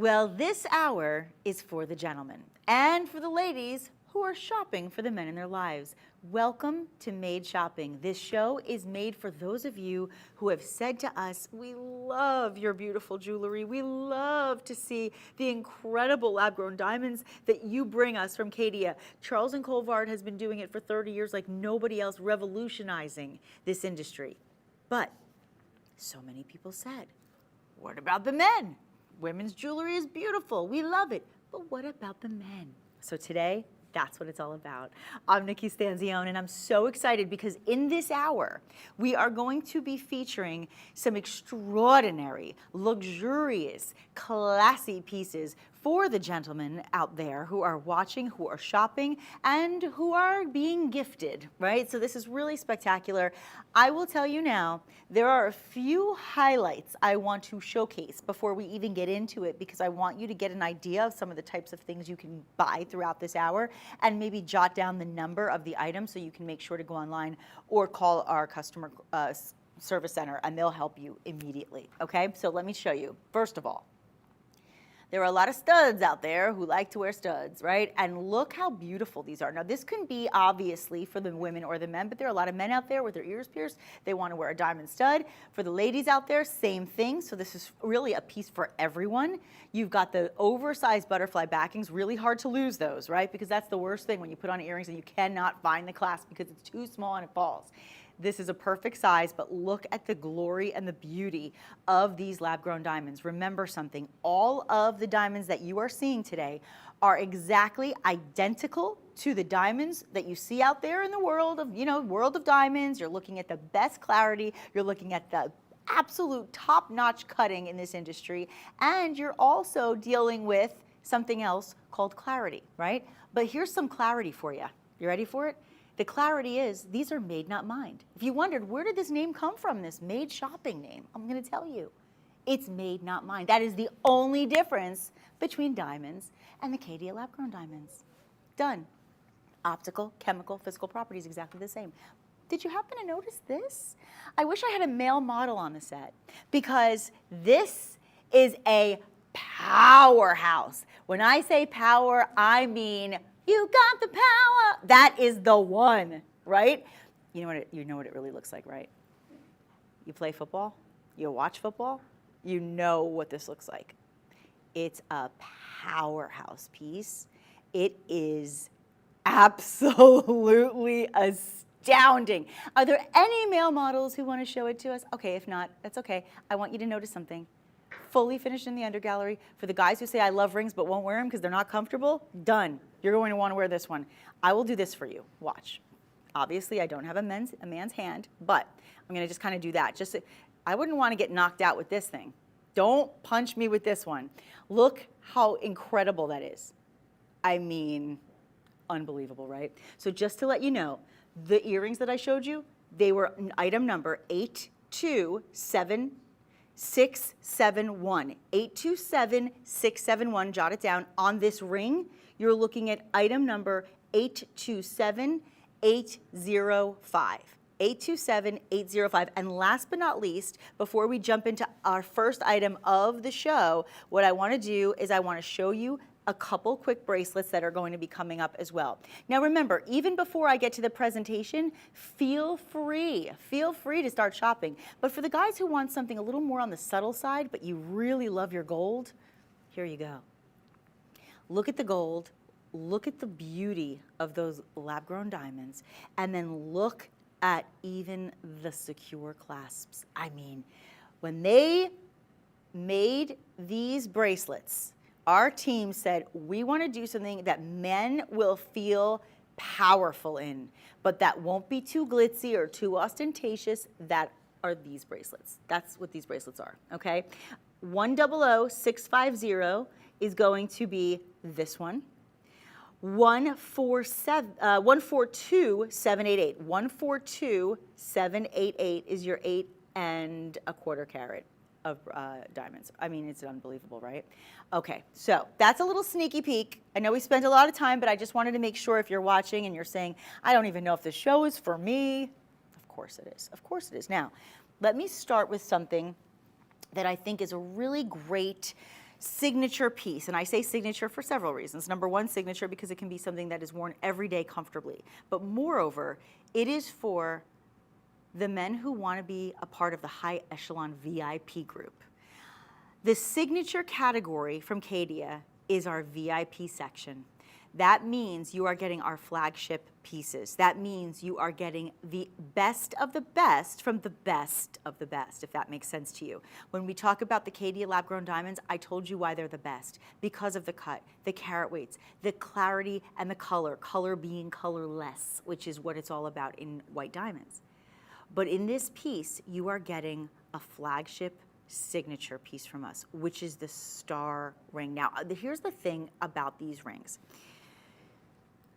Well, this hour is for the gentlemen and for the ladies who are shopping for the men in their lives. Welcome to Made Shopping. This show is made for those of you who have said to us, we love your beautiful jewelry. We love to see the incredible lab-grown diamonds that you bring us from Caydia. Charles and Colvard has been doing it for 30 years like nobody else, revolutionizing this industry. But so many people said, what about the men? Women's jewelry is beautiful. We love it. But what about the men? So today, that's what it's all about. I'm Nikki Stanzione, and I'm so excited because in this hour, we are going to be featuring some extraordinary, luxurious, classy pieces for the gentlemen out there who are watching, who are shopping, and who are being gifted, right? So this is really spectacular. I will tell you now, there are a few highlights I want to showcase before we even get into it because I want you to get an idea of some of the types of things you can buy throughout this hour and maybe jot down the number of the item so you can make sure to go online or call our customer service center and they'll help you immediately, okay? So let me show you. First of all, there are a lot of studs out there who like to wear studs, right? And look how beautiful these are. Now, this can be obviously for the women or the men, but there are a lot of men out there with their ears pierced. They want to wear a diamond stud. For the ladies out there, same thing. So this is really a piece for everyone. You've got the oversized butterfly backings, really hard to lose those, right? Because that's the worst thing when you put on earrings and you cannot find the clasp because it's too small and it falls. This is a perfect size, but look at the glory and the beauty of these lab-grown diamonds. Remember something, all of the diamonds that you are seeing today are exactly identical to the diamonds that you see out there in the world of, world of diamonds. You're looking at the best clarity. You're looking at the absolute top-notch cutting in this industry. And you're also dealing with something else called clarity, right? But here's some clarity for you. You ready for it? The clarity is, these are made, not mined. If you wondered, where did this name come from, this Made Shopping name? I'm gonna tell you. It's made, not mined. That is the only difference between diamonds and the Caydia lab-grown diamonds. Done. Optical, chemical, physical properties, exactly the same. Did you happen to notice this? I wish I had a male model on the set because this is a powerhouse. When I say power, I mean you got the power. That is the one, right? You know what it really looks like, right? You play football, you watch football, you know what this looks like. It's a powerhouse piece. It is absolutely astounding. Are there any male models who want to show it to us? Okay, if not, that's okay. I want you to notice something. Fully finished in the undergallery. For the guys who say I love rings but won't wear them because they're not comfortable, done. You're going to want to wear this one. I will do this for you. Watch. Obviously, I don't have a man's hand, but I'm going to just kind of do that. I wouldn't want to get knocked out with this thing. Don't punch me with this one. Look how incredible that is. I mean, unbelievable, right? So just to let you know, the earrings that I showed you, they were item number 827-671. 827-671, jot it down. On this ring, you're looking at item number 827-805. 827-805. And last but not least, before we jump into our first item of the show, what I want to do is I want to show you a couple quick bracelets that are going to be coming up as well. Now remember, even before I get to the presentation, feel free to start shopping. But for the guys who want something a little more on the subtle side, but you really love your gold, here you go. Look at the gold, look at the beauty of those lab-grown diamonds, and then look at even the secure clasps. I mean, when they made these bracelets, our team said, we want to do something that men will feel powerful in, but that won't be too glitzy or too ostentatious. That are these bracelets. That's what these bracelets are, okay? 100650 is going to be this one. 142788. 142788 is your 8 1/4 carat of diamonds. I mean, it's unbelievable, right? Okay, so that's a little sneaky peek. I know we spent a lot of time, but I just wanted to make sure if you're watching and you're saying, I don't even know if this show is for me. Of course it is. Of course it is. Now, let me start with something that I think is a really great signature piece. And I say signature for several reasons. Number one, signature because it can be something that is worn every day comfortably. But moreover, it is for the men who want to be a part of the high echelon VIP group. The signature category from Caydia is our VIP section. That means you are getting our flagship pieces. That means you are getting the best of the best from the best of the best, if that makes sense to you. When we talk about the Caydia lab-grown diamonds, I told you why they're the best. Because of the cut, the carat weights, the clarity, and the color being colorless, which is what it's all about in white diamonds. But in this piece, you are getting a flagship signature piece from us, which is the star ring. Now, here's the thing about these rings.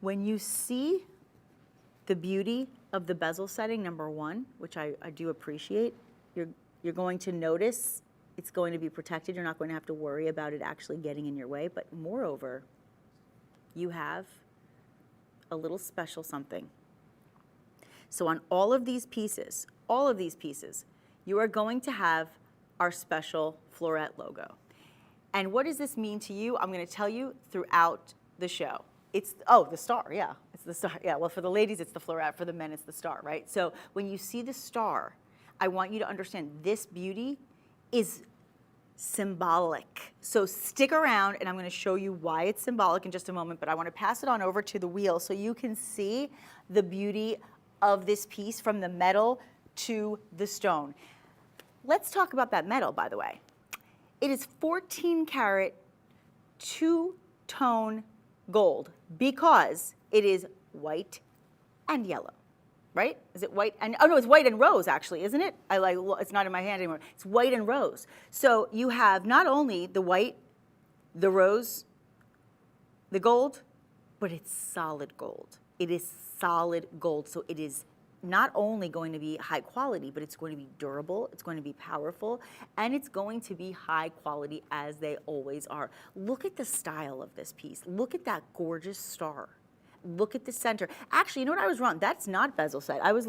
When you see the beauty of the bezel setting, number one, which I do appreciate, you're going to notice it's going to be protected. You're not going to have to worry about it actually getting in your way. But moreover, you have a little special something. So on all of these pieces, you are going to have our special floret logo. And what does this mean to you? I'm going to tell you throughout the show. It's, oh, the star, yeah. It's the star, yeah. Well, for the ladies, it's the floret. For the men, it's the star, right? So when you see the star, I want you to understand this beauty is symbolic. So stick around, and I'm going to show you why it's symbolic in just a moment, but I want to pass it on over to the wheel so you can see the beauty of this piece from the metal to the stone. Let's talk about that metal, by the way. It is 14 karat, two-tone gold because it is white and yellow, right? Is it white and, oh no, it's white and rose actually, isn't it? It's not in my hand anymore. It's white and rose. So you have not only the white, the rose, the gold, but it's solid gold. It is solid gold. So it is not only going to be high quality, but it's going to be durable, it's going to be powerful, and it's going to be high quality as they always are. Look at the style of this piece. Look at that gorgeous star. Look at the center. Actually, you know what, I was wrong. That's not bezel set. I was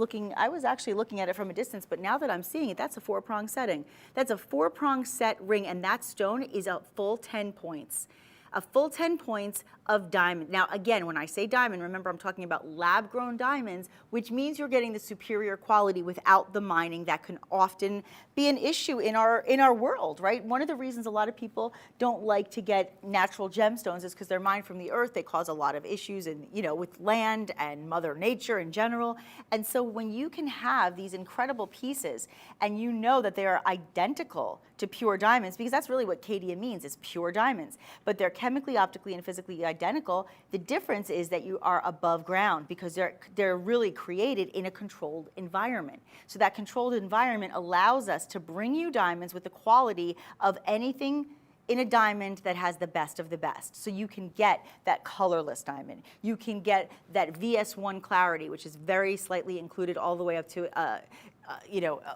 actually looking at it from a distance, but now that I'm seeing it, that's a 4-prong setting. That's a 4-prong set ring, and that stone is a full 10 points. A full 10 points of diamond. Now, again, when I say diamond, remember I'm talking about lab-grown diamonds, which means you're getting the superior quality without the mining that can often be an issue in our world, right? One of the reasons a lot of people don't like to get natural gemstones is because they're mined from the earth. They cause a lot of issues with land and Mother Nature in general. And so when you can have these incredible pieces and you know that they are identical to pure diamonds, because that's really what Caydia means, is pure diamonds, but they're chemically, optically, and physically identical. The difference is that you are above ground because they're really created in a controlled environment. So that controlled environment allows us to bring you diamonds with the quality of anything in a diamond that has the best of the best. So you can get that colorless diamond. You can get that VS1 clarity, which is very slightly included all the way up to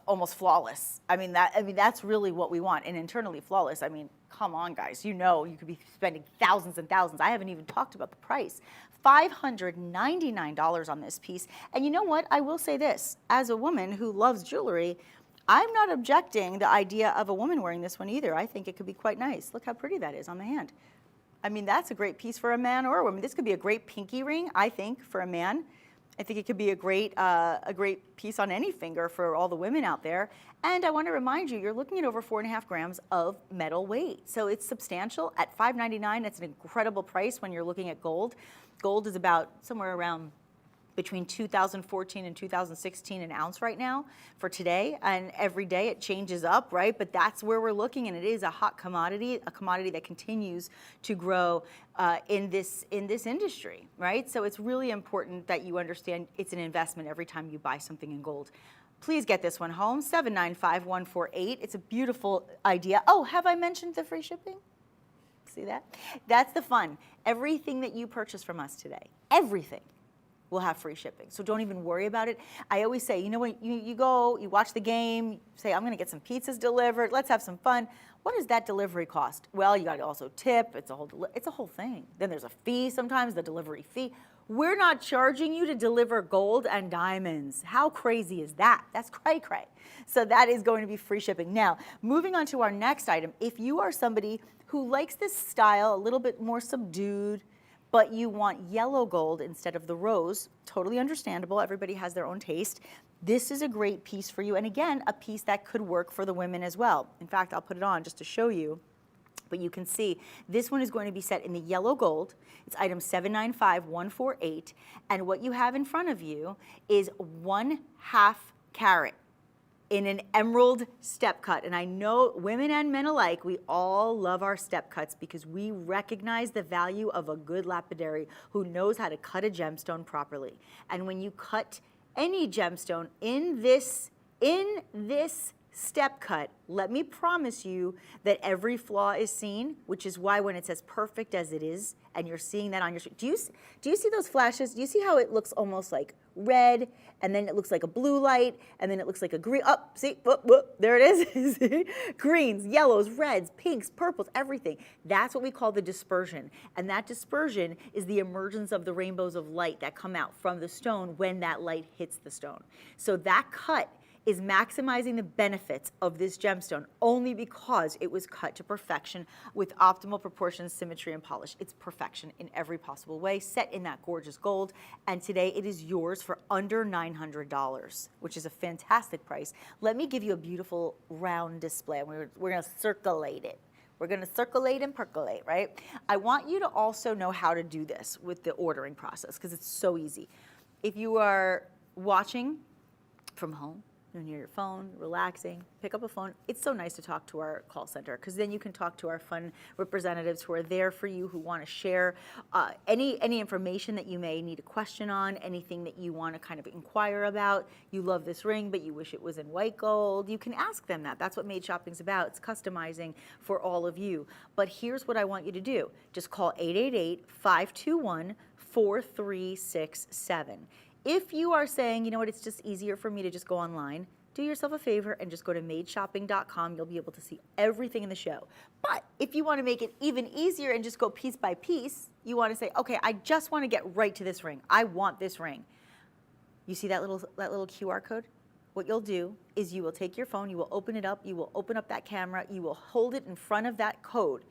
almost flawless. That's really what we want. And internally flawless, come on, guys. You could be spending thousands and thousands. I haven't even talked about the price. $599 on this piece. And you know what? I will say this. As a woman who loves jewelry, I'm not objecting the idea of a woman wearing this one either. I think it could be quite nice. Look how pretty that is on the hand. That's a great piece for a man or a woman. This could be a great pinky ring, I think, for a man. I think it could be a great piece on any finger for all the women out there. And I want to remind you, you're looking at over 4.5 grams of metal weight. So it's substantial. At $599, it's an incredible price when you're looking at gold. Gold is about somewhere around between 2014 and 2016 an ounce right now for today, and every day it changes up, right? But that's where we're looking, and it is a hot commodity, a commodity that continues to grow in this industry, right? So it's really important that you understand it's an investment every time you buy something in gold. Please get this one home, 795148. It's a beautiful idea. Oh, have I mentioned the free shipping? See that? That's the fun. Everything that you purchase from us today, everything, will have free shipping. So don't even worry about it. I always say, when you go, you watch the game, you say, I'm going to get some pizzas delivered. Let's have some fun. What does that delivery cost? Well, you got to also tip. It's a whole thing. Then there's a fee sometimes, the delivery fee. We're not charging you to deliver gold and diamonds. How crazy is that? That's cray cray. So that is going to be free shipping. Now, moving on to our next item, if you are somebody who likes this style a little bit more subdued, but you want yellow gold instead of the rose, totally understandable. Everybody has their own taste. This is a great piece for you. And again, a piece that could work for the women as well. In fact, I'll put it on just to show you. But you can see this one is going to be set in the yellow gold. It's item 795148. And what you have in front of you is 1/2 carat in an emerald step cut. And I know women and men alike, we all love our step cuts because we recognize the value of a good lapidary who knows how to cut a gemstone properly. And when you cut any gemstone in this step cut, let me promise you that every flaw is seen, which is why when it says perfect as it is, and you're seeing that on your screen, do you see those flashes? Do you see how it looks almost like red, and then it looks like a blue light, and then it looks like a green, see, there it is, greens, yellows, reds, pinks, purples, everything. That's what we call the dispersion, and that dispersion is the emergence of the rainbows of light that come out from the stone when that light hits the stone. So that cut is maximizing the benefits of this gemstone only because it was cut to perfection with optimal proportions, symmetry, and polish. It's perfection in every possible way, set in that gorgeous gold, and today it is yours for under $900, which is a fantastic price. Let me give you a beautiful round display. We're gonna circulate it. We're gonna circulate and percolate, right? I want you to also know how to do this with the ordering process because it's so easy. If you are watching from home, you're near your phone, relaxing, pick up a phone. It's so nice to talk to our call center because then you can talk to our fun representatives who are there for you, who want to share any information that you may need a question on, anything that you want to kind of inquire about. You love this ring, but you wish it was in white gold. You can ask them that. That's what Made Shopping's about. It's customizing for all of you. But here's what I want you to do. Just call 888-521-4367. If you are saying, you know what, it's just easier for me to just go online, do yourself a favor and just go to madeshopping.com. You'll be able to see everything in the show. But if you want to make it even easier and just go piece by piece, you want to say, okay, I just want to get right to this ring. I want this ring. You see that little QR code? What you'll do is you will take your phone, you will open it up, you will open up that camera, you will hold it in front of that code,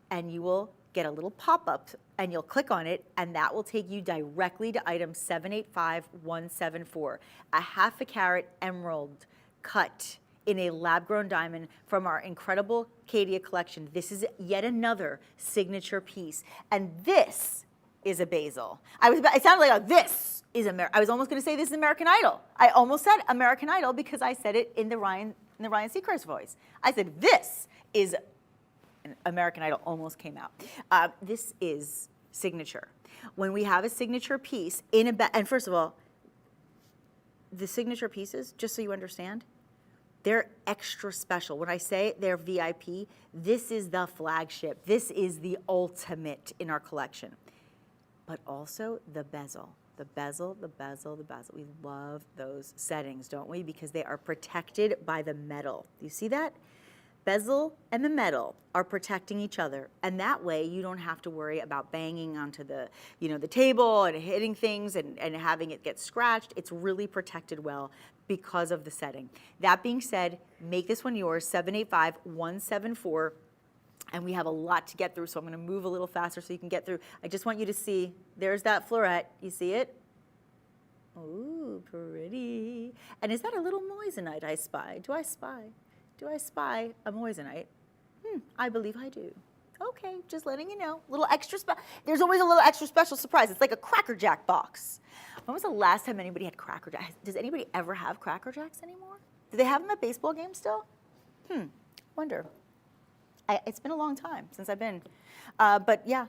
and you will get a little pop-up and you'll click on it and that will take you directly to item 785174, a 1/2 carat emerald cut in a lab-grown diamond from our incredible Caydia collection. This is yet another signature piece, and this is a bezel. It sounded like this is I was almost going to say this is American Idol. I almost said American Idol because I said it in the Ryan Seacrest voice. I said this is American Idol almost came out. This is signature. When we have a signature piece in and first of all, the signature pieces, just so you understand, they're extra special. When I say they're VIP, this is the flagship. This is the ultimate in our collection. But also the bezel. The bezel, the bezel, the bezel. We love those settings, don't we? Because they are protected by the metal. Do you see that? Bezel and the metal are protecting each other, and that way you don't have to worry about banging onto the, the table and hitting things and having it get scratched. It's really protected well because of the setting. That being said, make this one yours, 785174, and we have a lot to get through, so I'm going to move a little faster so you can get through. I just want you to see, there's that floret. You see it? Ooh, pretty. And is that a little moissanite I spy? Do I spy a moissanite? I believe I do. Okay, just letting you know. Little extra there's always a little extra special surprise. It's like a Cracker Jack box. When was the last time anybody had Cracker Jacks? Does anybody ever have Cracker Jacks anymore? Do they have them at baseball games still? Wonder. It's been a long time since I've been. But yeah,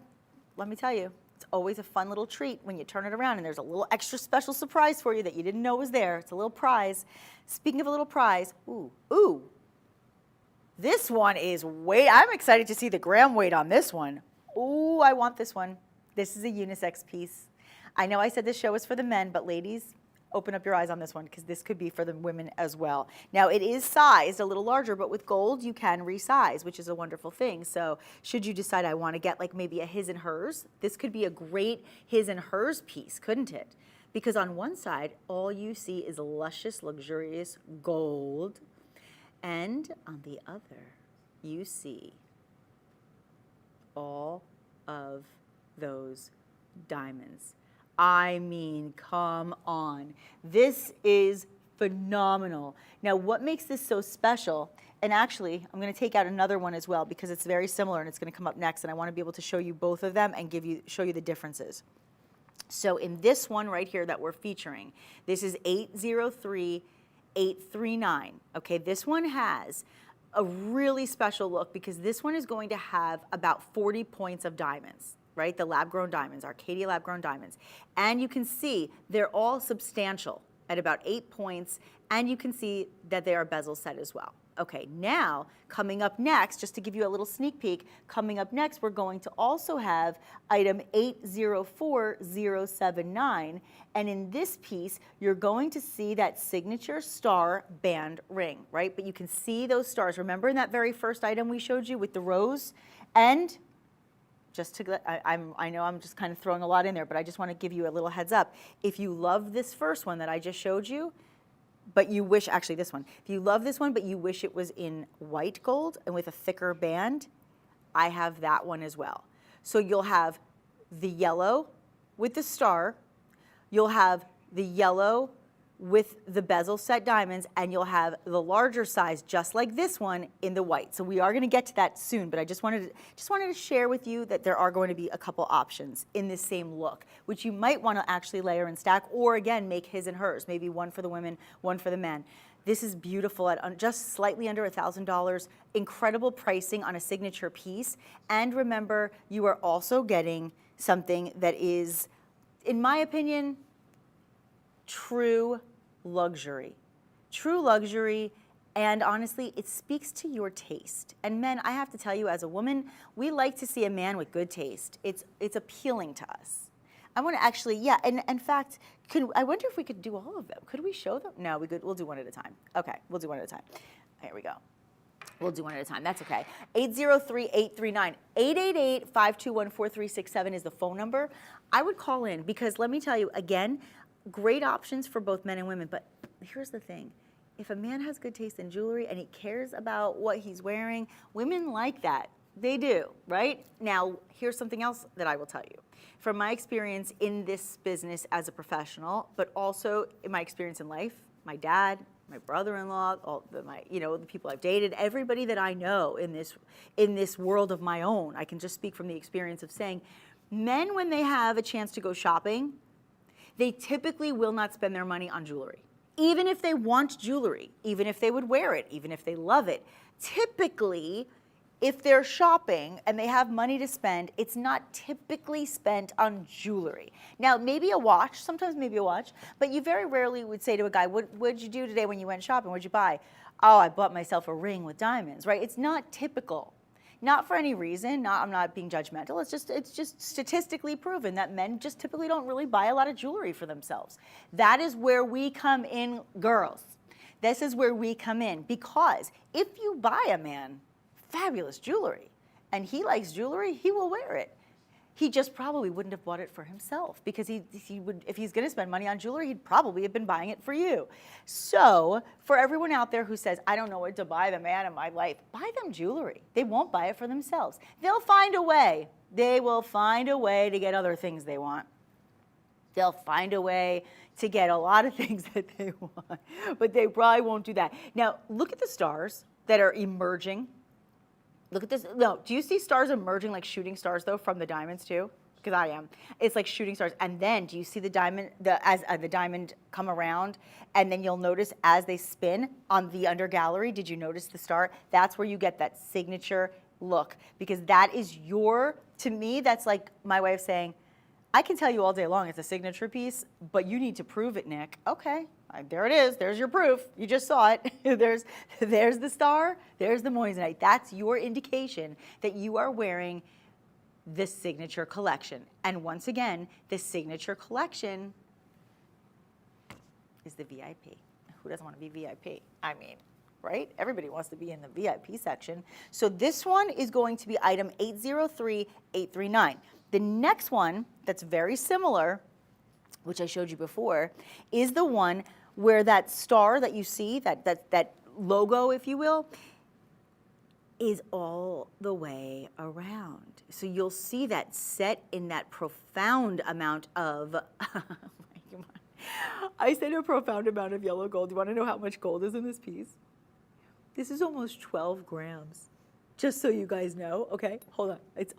let me tell you, it's always a fun little treat when you turn it around and there's a little extra special surprise for you that you didn't know was there. It's a little prize. Speaking of a little prize, ooh. This one is I'm excited to see the gram weight on this one. Ooh, I want this one. This is a unisex piece. I know I said this show is for the men, but ladies, open up your eyes on this one because this could be for the women as well. Now it is sized a little larger, but with gold you can resize, which is a wonderful thing. So should you decide I want to get like maybe a his and hers, this could be a great his and hers piece, couldn't it? Because on one side, all you see is luscious, luxurious gold, and on the other, you see all of those diamonds. I mean, come on. This is phenomenal. Now, what makes this so special, and actually, I'm going to take out another one as well because it's very similar and it's going to come up next, and I want to be able to show you both of them and show you the differences. So in this one right here that we're featuring, this is 803839. Okay, this one has a really special look because this one is going to have about 40 points of diamonds, right? The lab-grown diamonds, our Caydia lab-grown diamonds. And you can see they're all substantial at about 8 points, and you can see that they are bezel set as well. Okay, now coming up next, just to give you a little sneak peek, coming up next we're going to also have item 804079, and in this piece you're going to see that signature star band ring, right? But you can see those stars. Remember in that very first item we showed you with the rose? And just to, I know I'm just kind of throwing a lot in there, but I just want to give you a little heads up. If you love this first one that I just showed you, but you wish, actually this one, if you love this one, but you wish it was in white gold and with a thicker band, I have that one as well. So you'll have the yellow with the star, you'll have the yellow with the bezel set diamonds, and you'll have the larger size, just like this one, in the white. So we are going to get to that soon, but I just wanted to share with you that there are going to be a couple options in this same look, which you might want to actually layer and stack, or again, make his and hers, maybe one for the women, one for the men. This is beautiful at just slightly under $1,000, incredible pricing on a signature piece, and remember, you are also getting something that is, in my opinion, true luxury. True luxury, and honestly, it speaks to your taste. And men, I have to tell you, as a woman, we like to see a man with good taste. It's appealing to us. I want to actually, yeah, and in fact, I wonder if we could do all of them. Could we show them? No, we'll do one at a time. Okay, we'll do one at a time. Here we go. We'll do one at a time. That's okay. 803839. 888-521-4367 is the phone number. I would call in because let me tell you, again, great options for both men and women, but here's the thing. If a man has good taste in jewelry and he cares about what he's wearing, women like that. They do, right? Now, here's something else that I will tell you. From my experience in this business as a professional, but also in my experience in life, my dad, my brother-in-law, the people I've dated, everybody that I know in this world of my own, I can just speak from the experience of saying, men, when they have a chance to go shopping, they typically will not spend their money on jewelry. Even if they want jewelry, even if they would wear it, even if they love it. Typically, if they're shopping and they have money to spend, it's not typically spent on jewelry. Now, maybe a watch, sometimes maybe a watch, but you very rarely would say to a guy, what did you do today when you went shopping? What'd you buy? Oh, I bought myself a ring with diamonds, right? It's not typical. Not for any reason, I'm not being judgmental, it's just statistically proven that men just typically don't really buy a lot of jewelry for themselves. That is where we come in, girls. This is where we come in, because if you buy a man fabulous jewelry and he likes jewelry, he will wear it. He just probably wouldn't have bought it for himself because he would, if he's gonna spend money on jewelry, he'd probably have been buying it for you. So for everyone out there who says, I don't know what to buy the man in my life, buy them jewelry. They won't buy it for themselves. They'll find a way. They will find a way to get other things they want. They'll find a way to get a lot of things that they want, but they probably won't do that. Now, look at the stars that are emerging. Look at this. No, do you see stars emerging like shooting stars though from the diamonds too? Because I am. It's like shooting stars. And then do you see the diamond, as the diamond come around, and then you'll notice as they spin on the under gallery, did you notice the star? That's where you get that signature look, because that is to me, that's like my way of saying, I can tell you all day long it's a signature piece, but you need to prove it, Nick. Okay. There it is. There's your proof. You just saw it. There's the star. There's the moissanite. That's your indication that you are wearing the signature collection. And once again, the signature collection is the VIP. Who doesn't want to be VIP? I mean, right? Everybody wants to be in the VIP section. So this one is going to be item 803839. The next one that's very similar, which I showed you before, is the one where that star that you see, that logo, if you will, is all the way around. So you'll see that set in that profound amount of, I said a profound amount of yellow gold. Do you want to know how much gold is in this piece? This is almost 12 grams, just so you guys know, okay? Hold on. It's,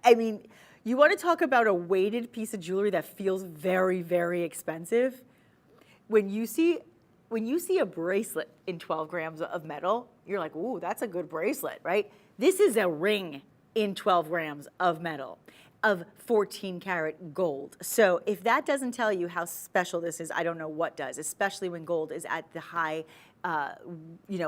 I mean, you want to talk about a weighted piece of jewelry that feels very, very expensive? When you see a bracelet in 12 grams of metal, you're like, ooh, that's a good bracelet, right? This is a ring in 12 grams of metal, of 14 karat gold. So if that doesn't tell you how special this is, I don't know what does, especially when gold is at the high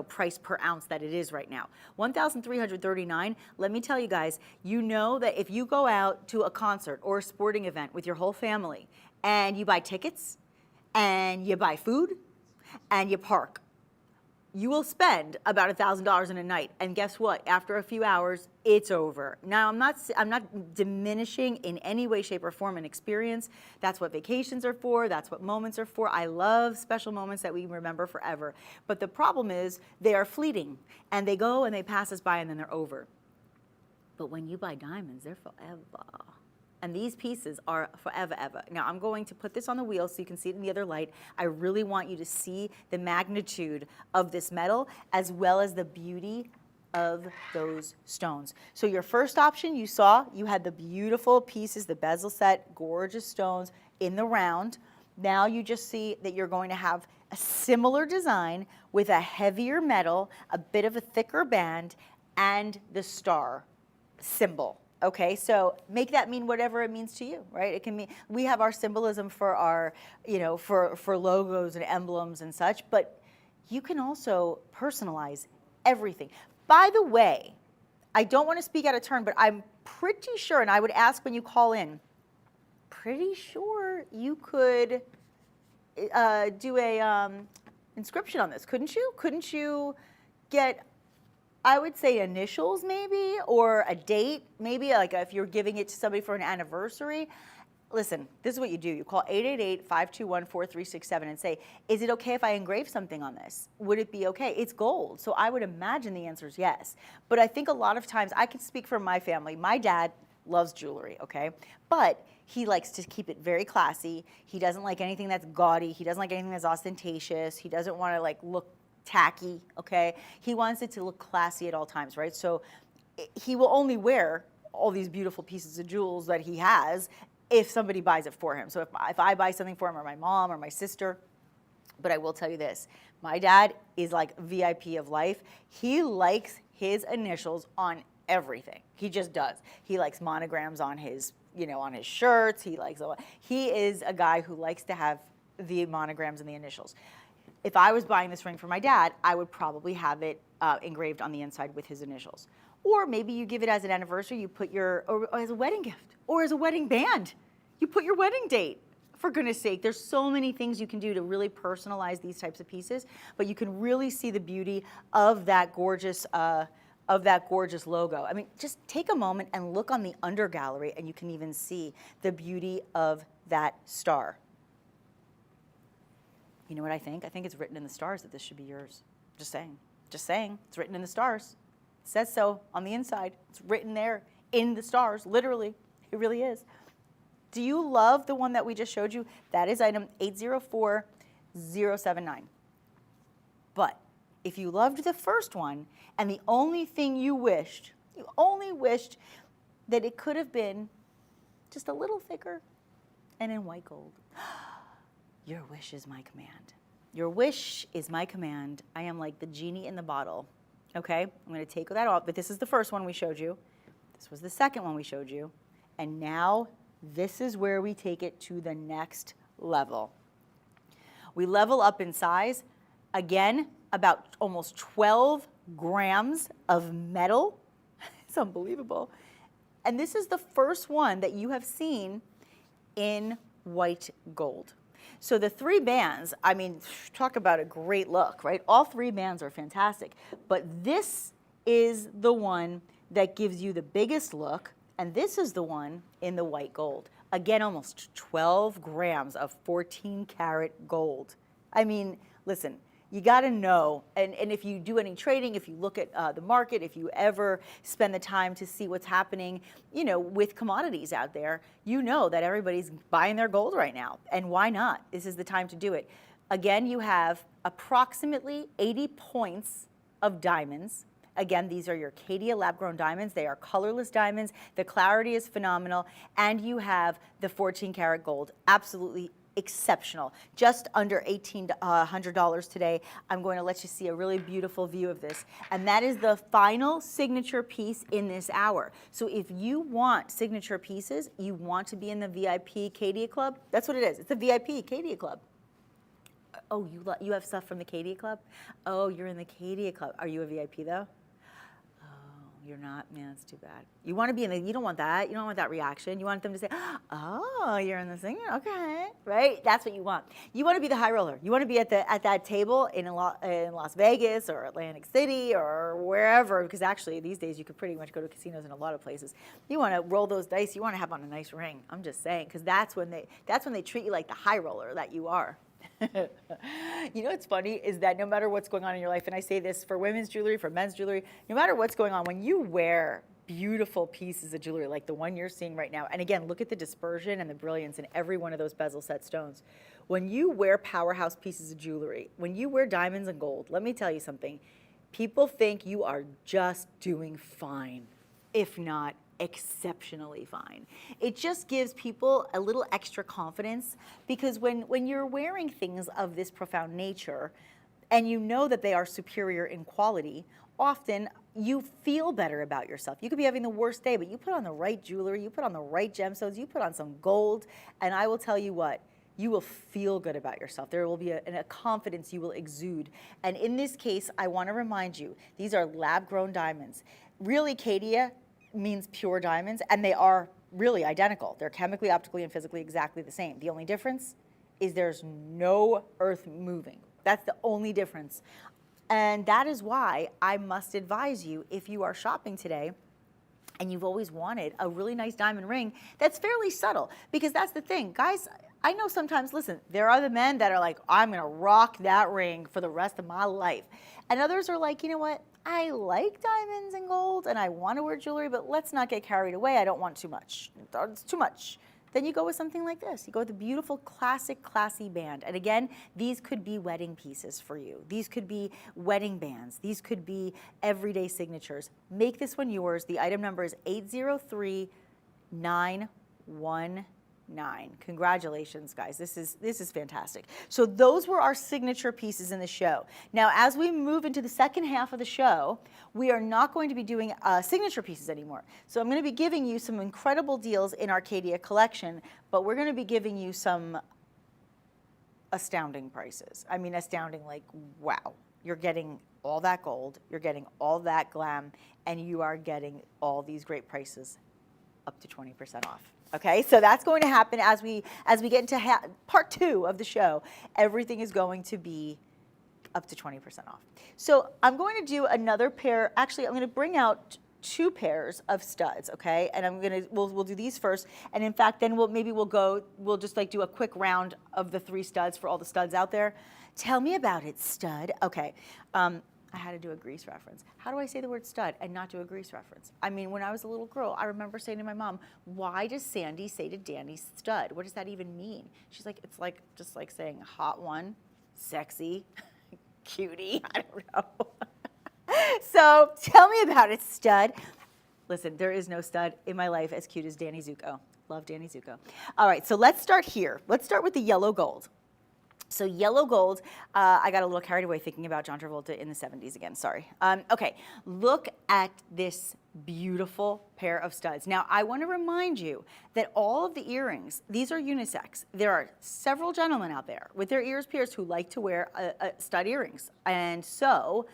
price per ounce that it is right now. 1,339, let me tell you guys, you know that if you go out to a concert or a sporting event with your whole family and you buy tickets and you buy food and you park, you will spend about $1,000 in a night. And guess what? After a few hours, it's over. Now, I'm not diminishing in any way, shape, or form an experience. That's what vacations are for. That's what moments are for. I love special moments that we remember forever. But the problem is they are fleeting, and they go and they pass us by, and then they're over. But when you buy diamonds, they're forever. And these pieces are forever, ever. Now, I'm going to put this on the wheel so you can see it in the other light. I really want you to see the magnitude of this metal as well as the beauty of those stones. So your first option you saw, you had the beautiful pieces, the bezel set, gorgeous stones in the round. Now you just see that you're going to have a similar design with a heavier metal, a bit of a thicker band, and the star symbol. Okay, so make that mean whatever it means to you, right? It can mean, we have our symbolism for our, for logos and emblems and such, but you can also personalize everything. By the way, I don't want to speak out of turn, but I'm pretty sure, and I would ask when you call in, pretty sure you could do a inscription on this, couldn't you? Couldn't you get, I would say, initials maybe, or a date, maybe like if you're giving it to somebody for an anniversary? Listen, this is what you do. You call 888-521-4367 and say, is it okay if I engrave something on this? Would it be okay? It's gold, so I would imagine the answer is yes. But I think a lot of times, I can speak for my family. My dad loves jewelry, okay? But he likes to keep it very classy. He doesn't like anything that's gaudy. He doesn't like anything that's ostentatious. He doesn't want to like look tacky, okay? He wants it to look classy at all times, right? So he will only wear all these beautiful pieces of jewels that he has if somebody buys it for him. So if I buy something for him, or my mom or my sister, but I will tell you this, my dad is like VIP of life. He likes his initials on everything. He just does. He likes monograms on his, on his shirts. He is a guy who likes to have the monograms and the initials. If I was buying this ring for my dad, I would probably have it engraved on the inside with his initials. Or maybe you give it as an anniversary, you put or as a wedding gift, or as a wedding band. You put your wedding date. For goodness sake, there's so many things you can do to really personalize these types of pieces, but you can really see the beauty of that gorgeous logo. I mean, just take a moment and look on the under gallery, and you can even see the beauty of that star. You know what I think? I think it's written in the stars that this should be yours. Just saying. Just saying. It's written in the stars. It says so on the inside. It's written there in the stars, literally. It really is. Do you love the one that we just showed you? That is item 804079. But if you loved the first one, and the only thing you only wished that it could have been just a little thicker and in white gold. Your wish is my command. Your wish is my command. I am like the genie in the bottle. Okay, I'm going to take that off, but this is the first one we showed you. This was the second one we showed you. And now this is where we take it to the next level. We level up in size. Again, about almost 12 grams of metal. It's unbelievable. And this is the first one that you have seen in white gold. So the 3 bands, I mean, talk about a great look, right? All 3 bands are fantastic, but this is the one that gives you the biggest look, and this is the one in the white gold. Again, almost 12 grams of 14 karat gold. I mean, listen, you got to know, and if you do any trading, if you look at the market, if you ever spend the time to see what's happening, you know, with commodities out there, you know that everybody's buying their gold right now. And why not? This is the time to do it. Again, you have approximately 80 points of diamonds. Again, these are your Caydia lab-grown diamonds. They are colorless diamonds. The clarity is phenomenal. And you have the 14 karat gold. Absolutely exceptional. Just under $1,800 today. I'm going to let you see a really beautiful view of this. And that is the final signature piece in this hour. So if you want signature pieces, you want to be in the VIP Caydia Club, that's what it is. It's a VIP Caydia Club. Oh, you have stuff from the Caydia Club? Oh, you're in the Caydia Club. Are you a VIP though? You're not? Yeah, that's too bad. You want to be in the, you don't want that. You don't want that reaction. You want them to say, oh, you're in the thing? Okay, right? That's what you want. You want to be the high roller. You want to be at that table in Las Vegas or Atlantic City or wherever, because actually these days you could pretty much go to casinos in a lot of places. You want to roll those dice. You want to have on a nice ring. I'm just saying, because that's when they treat you like the high roller that you are. You know what's funny is that no matter what's going on in your life, and I say this for women's jewelry, for men's jewelry, no matter what's going on, when you wear beautiful pieces of jewelry like the one you're seeing right now, and again, look at the dispersion and the brilliance in every one of those bezel set stones. When you wear powerhouse pieces of jewelry, when you wear diamonds and gold, let me tell you something, people think you are just doing fine, if not exceptionally fine. It just gives people a little extra confidence, because when you're wearing things of this profound nature and you know that they are superior in quality, often you feel better about yourself. You could be having the worst day, but you put on the right jewelry, you put on the right gemstones, you put on some gold, and I will tell you what, you will feel good about yourself. There will be a confidence you will exude. And in this case, I want to remind you, these are lab-grown diamonds. Really, Caydia means pure diamonds, and they are really identical. They're chemically, optically, and physically exactly the same. The only difference is there's no earth moving. That's the only difference. And that is why I must advise you, if you are shopping today and you've always wanted a really nice diamond ring that's fairly subtle, because that's the thing. Guys, I know sometimes, listen, there are the men that are like, I'm gonna rock that ring for the rest of my life. And others are like, you know what? I like diamonds and gold and I want to wear jewelry, but let's not get carried away. I don't want too much. It's too much. Then you go with something like this. You go with a beautiful, classic, classy band. And again, these could be wedding pieces for you. These could be wedding bands. These could be everyday signatures. Make this one yours. The item number is 803919. Congratulations, guys. This is fantastic. So those were our signature pieces in the show. Now, as we move into the second half of the show, we are not going to be doing signature pieces anymore. So I'm going to be giving you some incredible deals in our Caydia collection, but we're going to be giving you some astounding prices. I mean, astounding, like, wow. You're getting all that gold, you're getting all that glam, and you are getting all these great prices up to 20% off. Okay, so that's going to happen as we get into part 2 of the show. Everything is going to be up to 20% off. So I'm going to do another pair. Actually, I'm going to bring out 2 pairs of studs. Okay, and we'll do these first. And in fact, then we'll just like do a quick round of the 3 studs for all the studs out there. Tell me about it, stud. Okay. I had to do a Grease reference. How do I say the word stud and not do a Grease reference? I mean, when I was a little girl, I remember saying to my mom, why does Sandy say to Danny stud? What does that even mean? She's like, it's like just like saying hot one, sexy, cutie, I don't know. So tell me about it, stud. Listen, there is no stud in my life as cute as Danny Zuko. Love Danny Zuko. All right, so let's start here. Let's start with the yellow gold. So yellow gold, I got a little carried away thinking about John Travolta in the 70s again, sorry. Okay, look at this beautiful pair of studs. Now, I want to remind you that all of the earrings, these are unisex. There are several gentlemen out there with their ears pierced who like to wear stud earrings. And so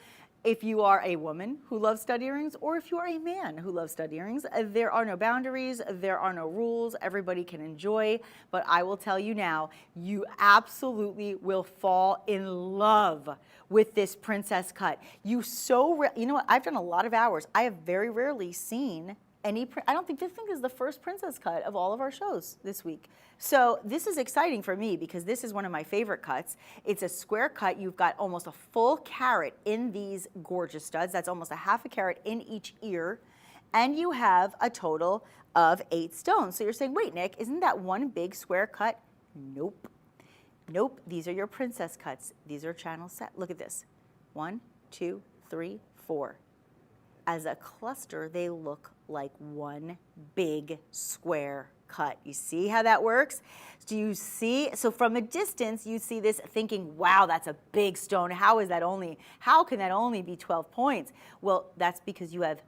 If you are a woman who loves stud earrings, or if you are a man who loves stud earrings, there are no boundaries, there are no rules, everybody can enjoy. But I will tell you now, you absolutely will fall in love with this princess cut. You know what, I've done a lot of hours. I have very rarely seen any, I don't think this thing is the first princess cut of all of our shows this week. So this is exciting for me because this is one of my favorite cuts. It's a square cut. You've got almost a full carat in these gorgeous studs. That's almost a half a carat in each ear. And you have a total of 8 stones. So you're saying, wait, Nick, isn't that one big square cut? Nope. Nope, these are your princess cuts. These are channel set. Look at this. 1, 2, 3, 4. As a cluster, they look like one big square cut. You see how that works? Do you see? So from a distance, you see this thinking, wow, that's a big stone. How can that only be 12 points? Well, that's because you have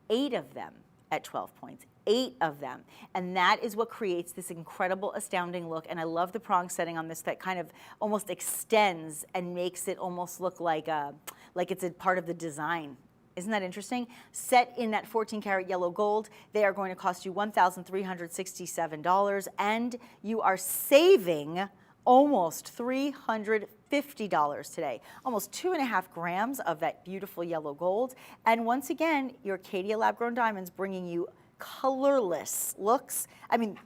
8 of them at 12 points. 8 of them. And that is what creates this incredible, astounding look. And I love the prong setting on this that kind of almost extends and makes it almost look like it's a part of the design. Isn't that interesting? Set in that 14 karat yellow gold, they are going to cost you $1,367, and you are saving almost $350 today. Almost 2.5 grams of that beautiful yellow gold. And once again, your Caydia lab-grown diamonds bringing you colorless looks. I mean,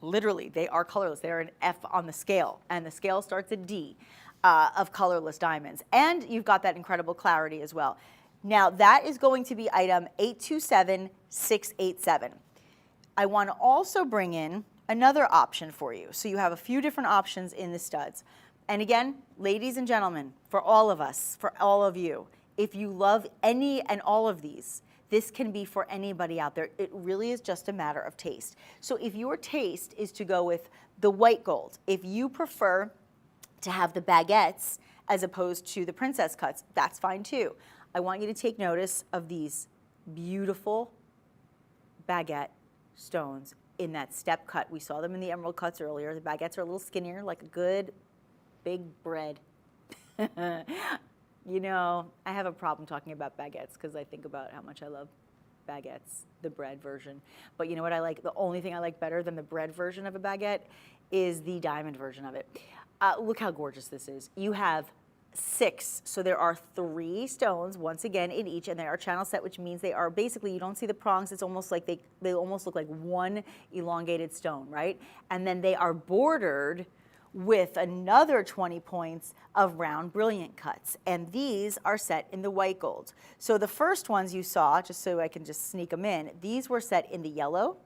literally, they are colorless. They're an F on the scale, and the scale starts at D of colorless diamonds. And you've got that incredible clarity as well. Now, that is going to be item 827687. I want to also bring in another option for you. So you have a few different options in the studs. And again, ladies and gentlemen, for all of us, for all of you, if you love any and all of these, this can be for anybody out there. It really is just a matter of taste. So if your taste is to go with the white gold, if you prefer to have the baguettes as opposed to the princess cuts, that's fine too. I want you to take notice of these beautiful baguette stones in that step cut. We saw them in the emerald cuts earlier. The baguettes are a little skinnier, like a good big bread. You know, I have a problem talking about baguettes because I think about how much I love baguettes, the bread version. But you know what I like? The only thing I like better than the bread version of a baguette is the diamond version of it. Look how gorgeous this is. You have 6, so there are 3 stones once again in each, and they are channel set, which means they are basically, you don't see the prongs, it's almost like they almost look like one elongated stone, right? And then they are bordered with another 20 points of round brilliant cuts, and these are set in the white gold. So the first ones you saw, just so I can just sneak them in, these were set in the yellow.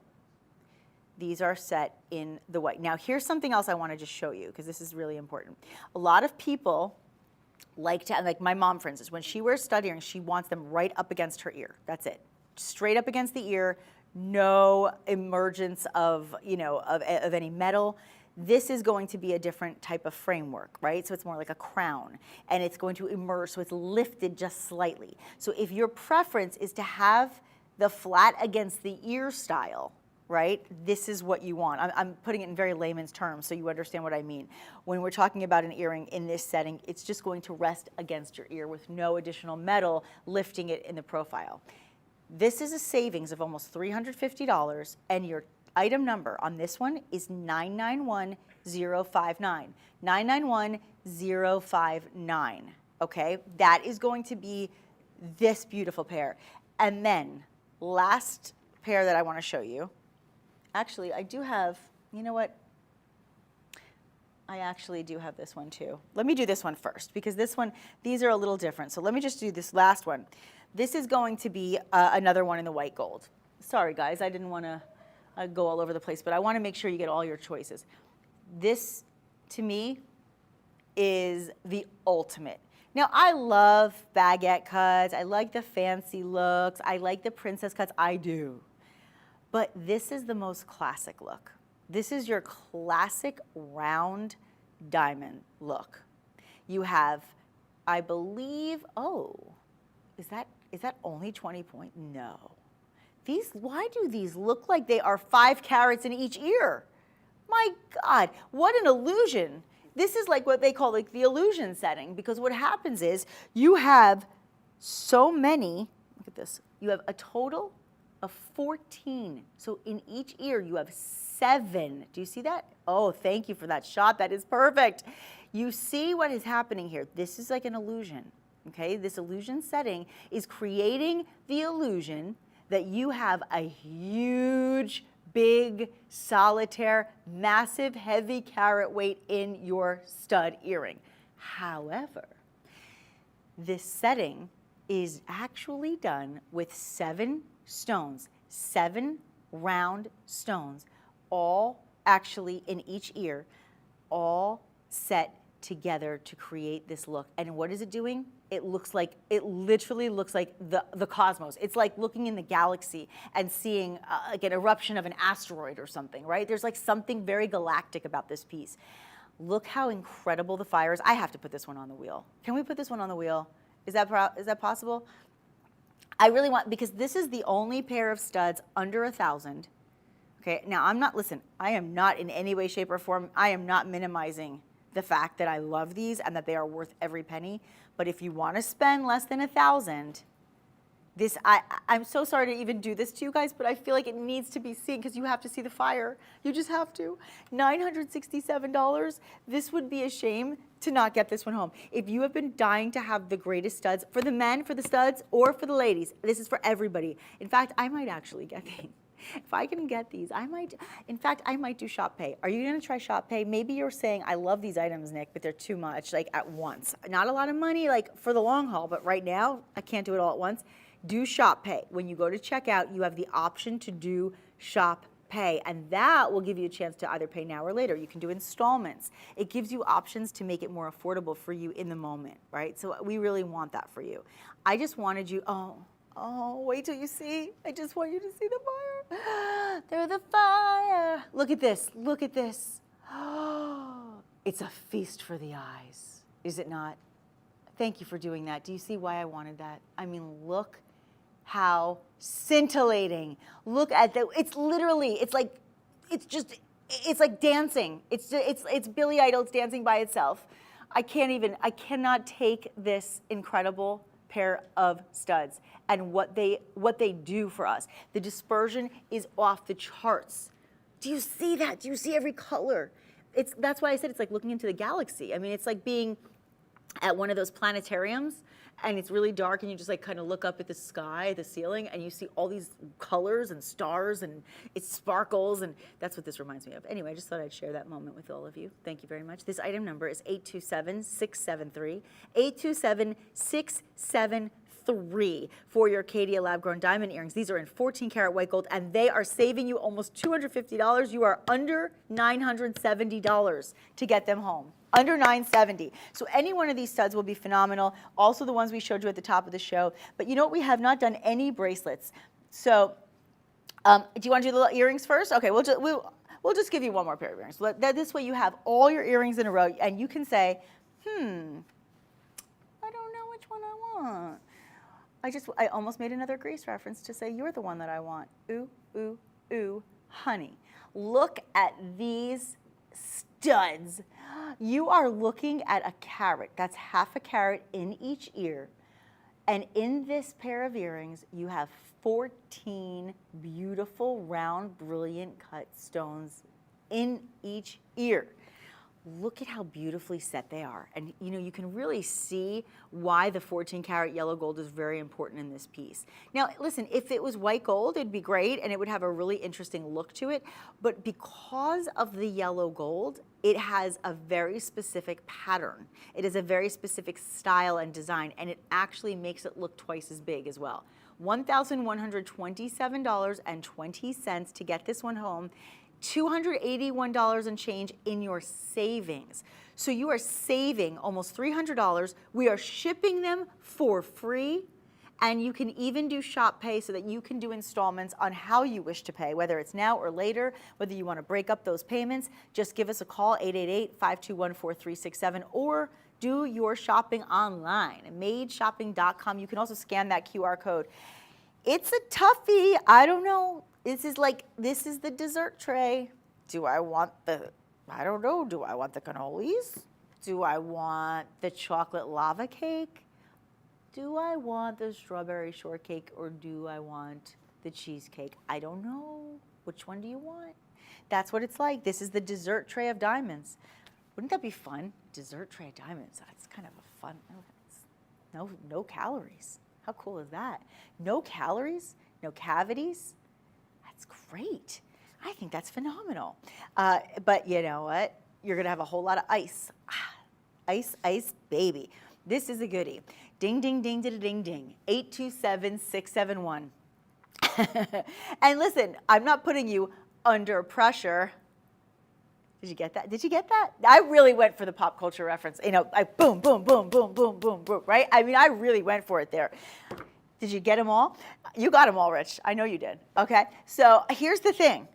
These are set in the white. Now here's something else I want to just show you because this is really important. A lot of people like my mom, for instance, when she wears stud earrings, she wants them right up against her ear. That's it. Straight up against the ear, no emergence of, of any metal. This is going to be a different type of framework, right? So it's more like a crown, and it's going to emerge, so it's lifted just slightly. So if your preference is to have the flat against the ear style, right? This is what you want. I'm putting it in very layman's terms so you understand what I mean. When we're talking about an earring in this setting, it's just going to rest against your ear with no additional metal lifting it in the profile. This is a savings of almost $350, and your item number on this one is 991059. 991059, okay? That is going to be this beautiful pair. And then, last pair that I want to show you. Actually, I do have, you know what? I actually do have this one too. Let me do this one first because this one, these are a little different. So let me just do this last one. This is going to be another one in the white gold. Sorry guys, I didn't want to go all over the place, but I want to make sure you get all your choices. This, to me, is the ultimate. Now, I love baguette cuts. I like the fancy looks. I like the princess cuts. I do. But this is the most classic look. This is your classic round diamond look. You have, I believe, is that only 20 points? No. Why do these look like they are 5 carats in each ear? My God, what an illusion. This is like what they call like the illusion setting, because what happens is you have so many, look at this, you have a total of 14. So in each ear, you have 7. Do you see that? Oh, thank you for that shot. That is perfect. You see what is happening here. This is like an illusion, okay? This illusion setting is creating the illusion that you have a huge, big, solitaire, massive, heavy carat weight in your stud earring. However, this setting is actually done with 7 stones, 7 round stones, all actually in each ear, all set together to create this look. And what is it doing? It literally looks like the cosmos. It's like looking in the galaxy and seeing like an eruption of an asteroid or something, right? There's like something very galactic about this piece. Look how incredible the fire is. I have to put this one on the wheel. Can we put this one on the wheel? Is that possible? I really want, because this is the only pair of studs under 1,000. Okay, now I am not in any way, shape, or form, I am not minimizing the fact that I love these and that they are worth every penny. But if you want to spend less than 1,000, I'm so sorry to even do this to you guys, but I feel like it needs to be seen because you have to see the fire. You just have to. $967. This would be a shame to not get this one home. If you have been dying to have the greatest studs, for the men, for the studs, or for the ladies, this is for everybody. In fact, I might actually get these. If I can get these, I might do Shop Pay. Are you gonna try Shop Pay? Maybe you're saying, I love these items, Nick, but they're too much, like at once. Not a lot of money, like for the long haul, but right now, I can't do it all at once. Do Shop Pay. When you go to checkout, you have the option to do Shop Pay, and that will give you a chance to either pay now or later. You can do installments. It gives you options to make it more affordable for you in the moment, right? So we really want that for you. I just wanted you, oh, wait till you see. I just want you to see the fire. There's the fire. Look at this, look at this. It's a feast for the eyes, is it not? Thank you for doing that. Do you see why I wanted that? I mean, look how scintillating. Look at the, it's like dancing. It's Billy Idol's dancing by itself. I cannot take this incredible pair of studs and what they do for us. The dispersion is off the charts. Do you see that? Do you see every color? That's why I said it's like looking into the galaxy. I mean, it's like being at one of those planetariums and it's really dark and you just like kind of look up at the sky, the ceiling, and you see all these colors and stars and it sparkles, and that's what this reminds me of. Anyway, I just thought I'd share that moment with all of you. Thank you very much. This item number is 827-673, 827-673 for your Caydia lab-grown diamond earrings. These are in 14 karat white gold and they are saving you almost $250. You are under $970 to get them home. Under $970. So any one of these studs will be phenomenal. Also the ones we showed you at the top of the show. But you know what? We have not done any bracelets. So do you want to do the little earrings first? Okay, we'll just give you one more pair of earrings. This way you have all your earrings in a row and you can say, I don't know which one I want. I almost made another Grease reference to say you're the one that I want. Ooh, ooh, ooh, honey. Look at these studs. You are looking at a carat. That's half a carat in each ear. And in this pair of earrings, you have 14 beautiful, round, brilliant cut stones in each ear. Look at how beautifully set they are. And you know, you can really see why the 14 karat yellow gold is very important in this piece. Now, listen, if it was white gold, it'd be great and it would have a really interesting look to it. But because of the yellow gold, it has a very specific pattern. It is a very specific style and design, and it actually makes it look twice as big as well. $1,127.20 to get this one home. $281 and change in your savings. So you are saving almost $300. We are shipping them for free, and you can even do Shop Pay so that you can do installments on how you wish to pay, whether it's now or later, whether you want to break up those payments. Just give us a call, 888-521-4367, or do your shopping online, madeshopping.com. You can also scan that QR code. It's a toughie. I don't know. This is the dessert tray. Do I want the cannolis? Do I want the chocolate lava cake? do I want the strawberry shortcake or do I want the cheesecake? I don't know. Which one do you want? That's what it's like. This is the dessert tray of diamonds. Wouldn't that be fun? Dessert tray of diamonds. That's kind of a fun, no calories. How cool is that? No calories, no cavities. That's great. I think that's phenomenal. But you know what? You're gonna have a whole lot of ice. Ice, ice, baby. This is a goodie. Ding, ding, ding, ding, ding, ding. 827-671. And listen, I'm not putting you under pressure. Did you get that? Did you get that? I really went for the pop culture reference. You know, boom, boom, boom, boom, boom, boom, boom, right? I mean, I really went for it there. Did you get them all? You got them all, Rich. I know you did. Okay. So here's the thing.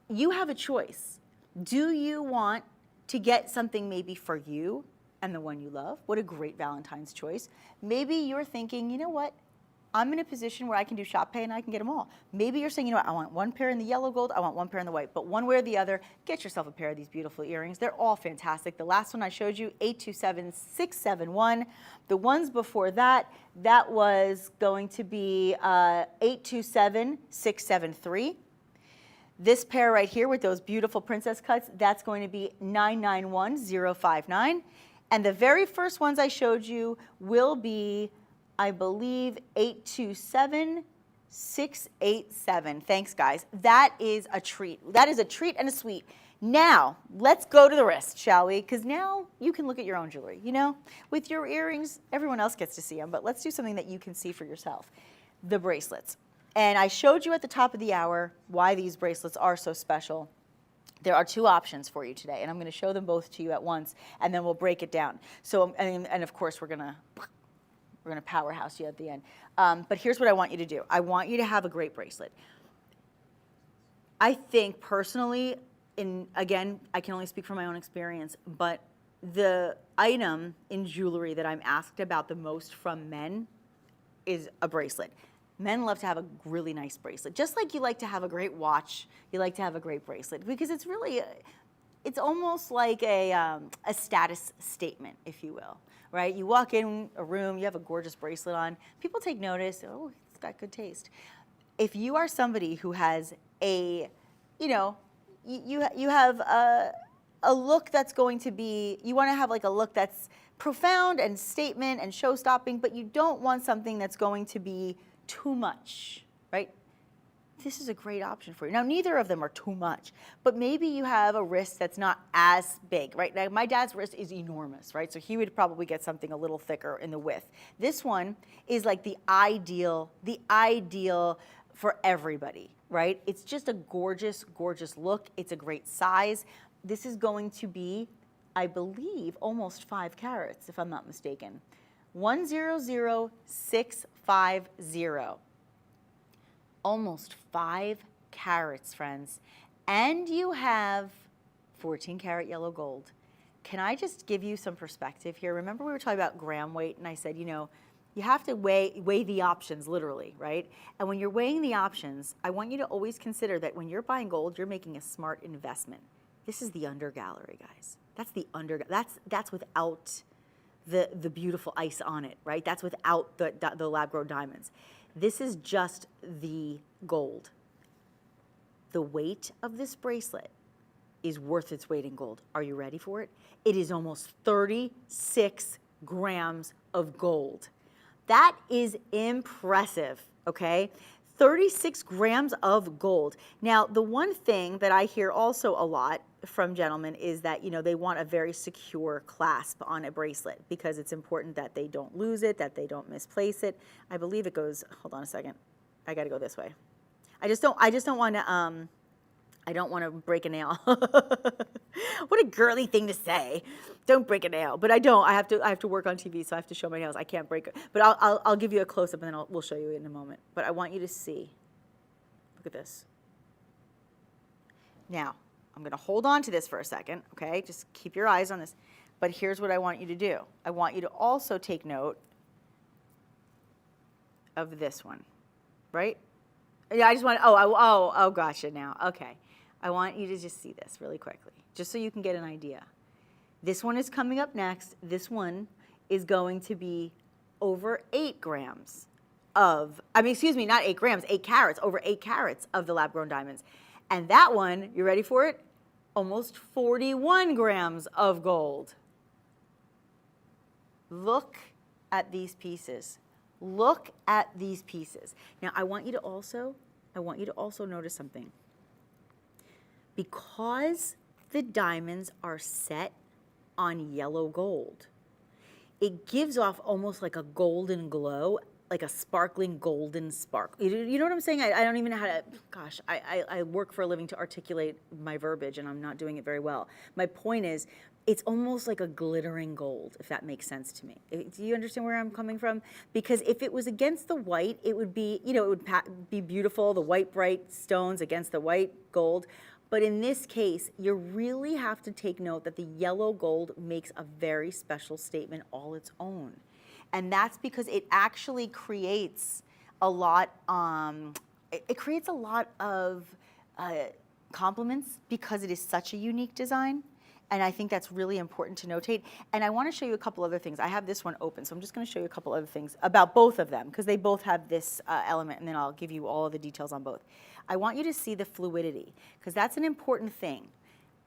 You have a choice. Do you want to get something maybe for you and the one you love? What a great Valentine's choice. Maybe you're thinking, you know what? I'm in a position where I can do shop pay and I can get them all. Maybe you're saying, you know what, I want one pair in the yellow gold, I want one pair in the white, but one way or the other, get yourself a pair of these beautiful earrings. They're all fantastic. The last one I showed you, 827-671. The ones before that, that was going to be 827-673. This pair right here with those beautiful princess cuts, that's going to be 991-059. And the very first ones I showed you will be, I believe, 827-687. Thanks, guys. That is a treat. That is a treat and a sweet. Now, let's go to the wrist, shall we? Because now you can look at your own jewelry. You know, with your earrings, everyone else gets to see them, but let's do something that you can see for yourself. The bracelets. And I showed you at the top of the hour why these bracelets are so special. There are two options for you today, and I'm going to show them both to you at once, and then we'll break it down. So, and of course, we're going to powerhouse you at the end. But here's what I want you to do. I want you to have a great bracelet. I think personally, again, I can only speak from my own experience, but the item in jewelry that I'm asked about the most from men is a bracelet. Men love to have a really nice bracelet. Just like you like to have a great watch, you like to have a great bracelet, because it's really, it's almost like a status statement, if you will, right? You walk in a room, you have a gorgeous bracelet on, people take notice, oh, it's got good taste. If you are somebody who has a, you know, you have a look that's going to be, you want to have like a look that's profound and statement and show-stopping, but you don't want something that's going to be too much, right? This is a great option for you. Now, neither of them are too much, but maybe you have a wrist that's not as big, right? Now, my dad's wrist is enormous, right? So he would probably get something a little thicker in the width. This one is like the ideal for everybody, right? It's just a gorgeous, gorgeous look. It's a great size. This is going to be, I believe, almost 5 carats, if I'm not mistaken. 100650. Almost 5 carats, friends. And you have 14 karat yellow gold. Can I just give you some perspective here? Remember we were talking about gram weight, and I said, you know, you have to weigh the options literally, right? And when you're weighing the options, I want you to always consider that when you're buying gold, you're making a smart investment. This is the under gallery, guys. That's the under, that's without the beautiful ice on it, right? That's without the lab-grown diamonds. This is just the gold. The weight of this bracelet is worth its weight in gold. Are you ready for it? It is almost 36 grams of gold. That is impressive, okay? 36 grams of gold. Now, the one thing that I hear also a lot from gentlemen is that, you know, they want a very secure clasp on a bracelet because it's important that they don't lose it, that they don't misplace it. I believe it goes, hold on a second. I got to go this way. I just don't want to, I don't want to break a nail. What a girly thing to say. Don't break a nail. But I don't. I have to work on TV, so I have to show my nails. I can't break it. But I'll give you a close-up, and then we'll show you in a moment. But I want you to see. Look at this. Now, I'm going to hold on to this for a second, okay? Just keep your eyes on this. But here's what I want you to do. I want you to also take note of this one, right? Yeah, I just want, oh, gotcha now. Okay. I want you to just see this really quickly, just so you can get an idea. This one is coming up next. This one is going to be over 8 grams of, excuse me, not 8 grams, 8 carats, over 8 carats of the lab-grown diamonds. And that one, you ready for it? Almost 41 grams of gold. Look at these pieces. Look at these pieces. Now, I want you to also notice something. Because the diamonds are set on yellow gold, it gives off almost like a golden glow, like a sparkling golden spark. You know what I'm saying? I don't even know how to, gosh, I work for a living to articulate my verbiage, and I'm not doing it very well. My point is, it's almost like a glittering gold, if that makes sense to me. Do you understand where I'm coming from? Because if it was against the white, it would be, it would be beautiful, the white bright stones against the white gold. But in this case, you really have to take note that the yellow gold makes a very special statement all its own. And that's because it actually creates a lot, it creates a lot of compliments because it is such a unique design. And I think that's really important to notate. And I want to show you a couple other things. I have this one open, so I'm just going to show you a couple other things about both of them, because they both have this element, and then I'll give you all of the details on both. I want you to see the fluidity, because that's an important thing.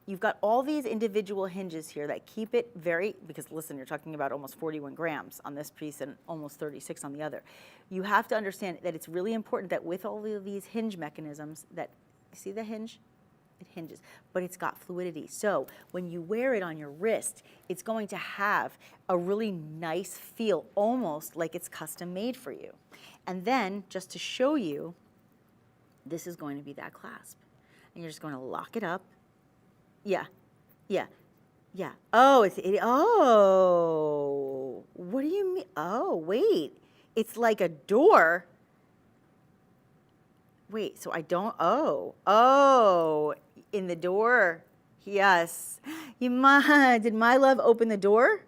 You've got all these individual hinges here that keep it very, because listen, you're talking about almost 41 grams on this piece and almost 36 on the other. You have to understand that it's really important that with all of these hinge mechanisms, that, see the hinge? It hinges, but it's got fluidity. So when you wear it on your wrist, it's going to have a really nice feel, almost like it's custom made for you. And then, just to show you, this is going to be that clasp. And you're just going to lock it up. Yeah, yeah, yeah. Oh, oh, what do you mean? Oh, wait, it's like a door. Wait, so I don't, oh, in the door, yes. Did my love open the door?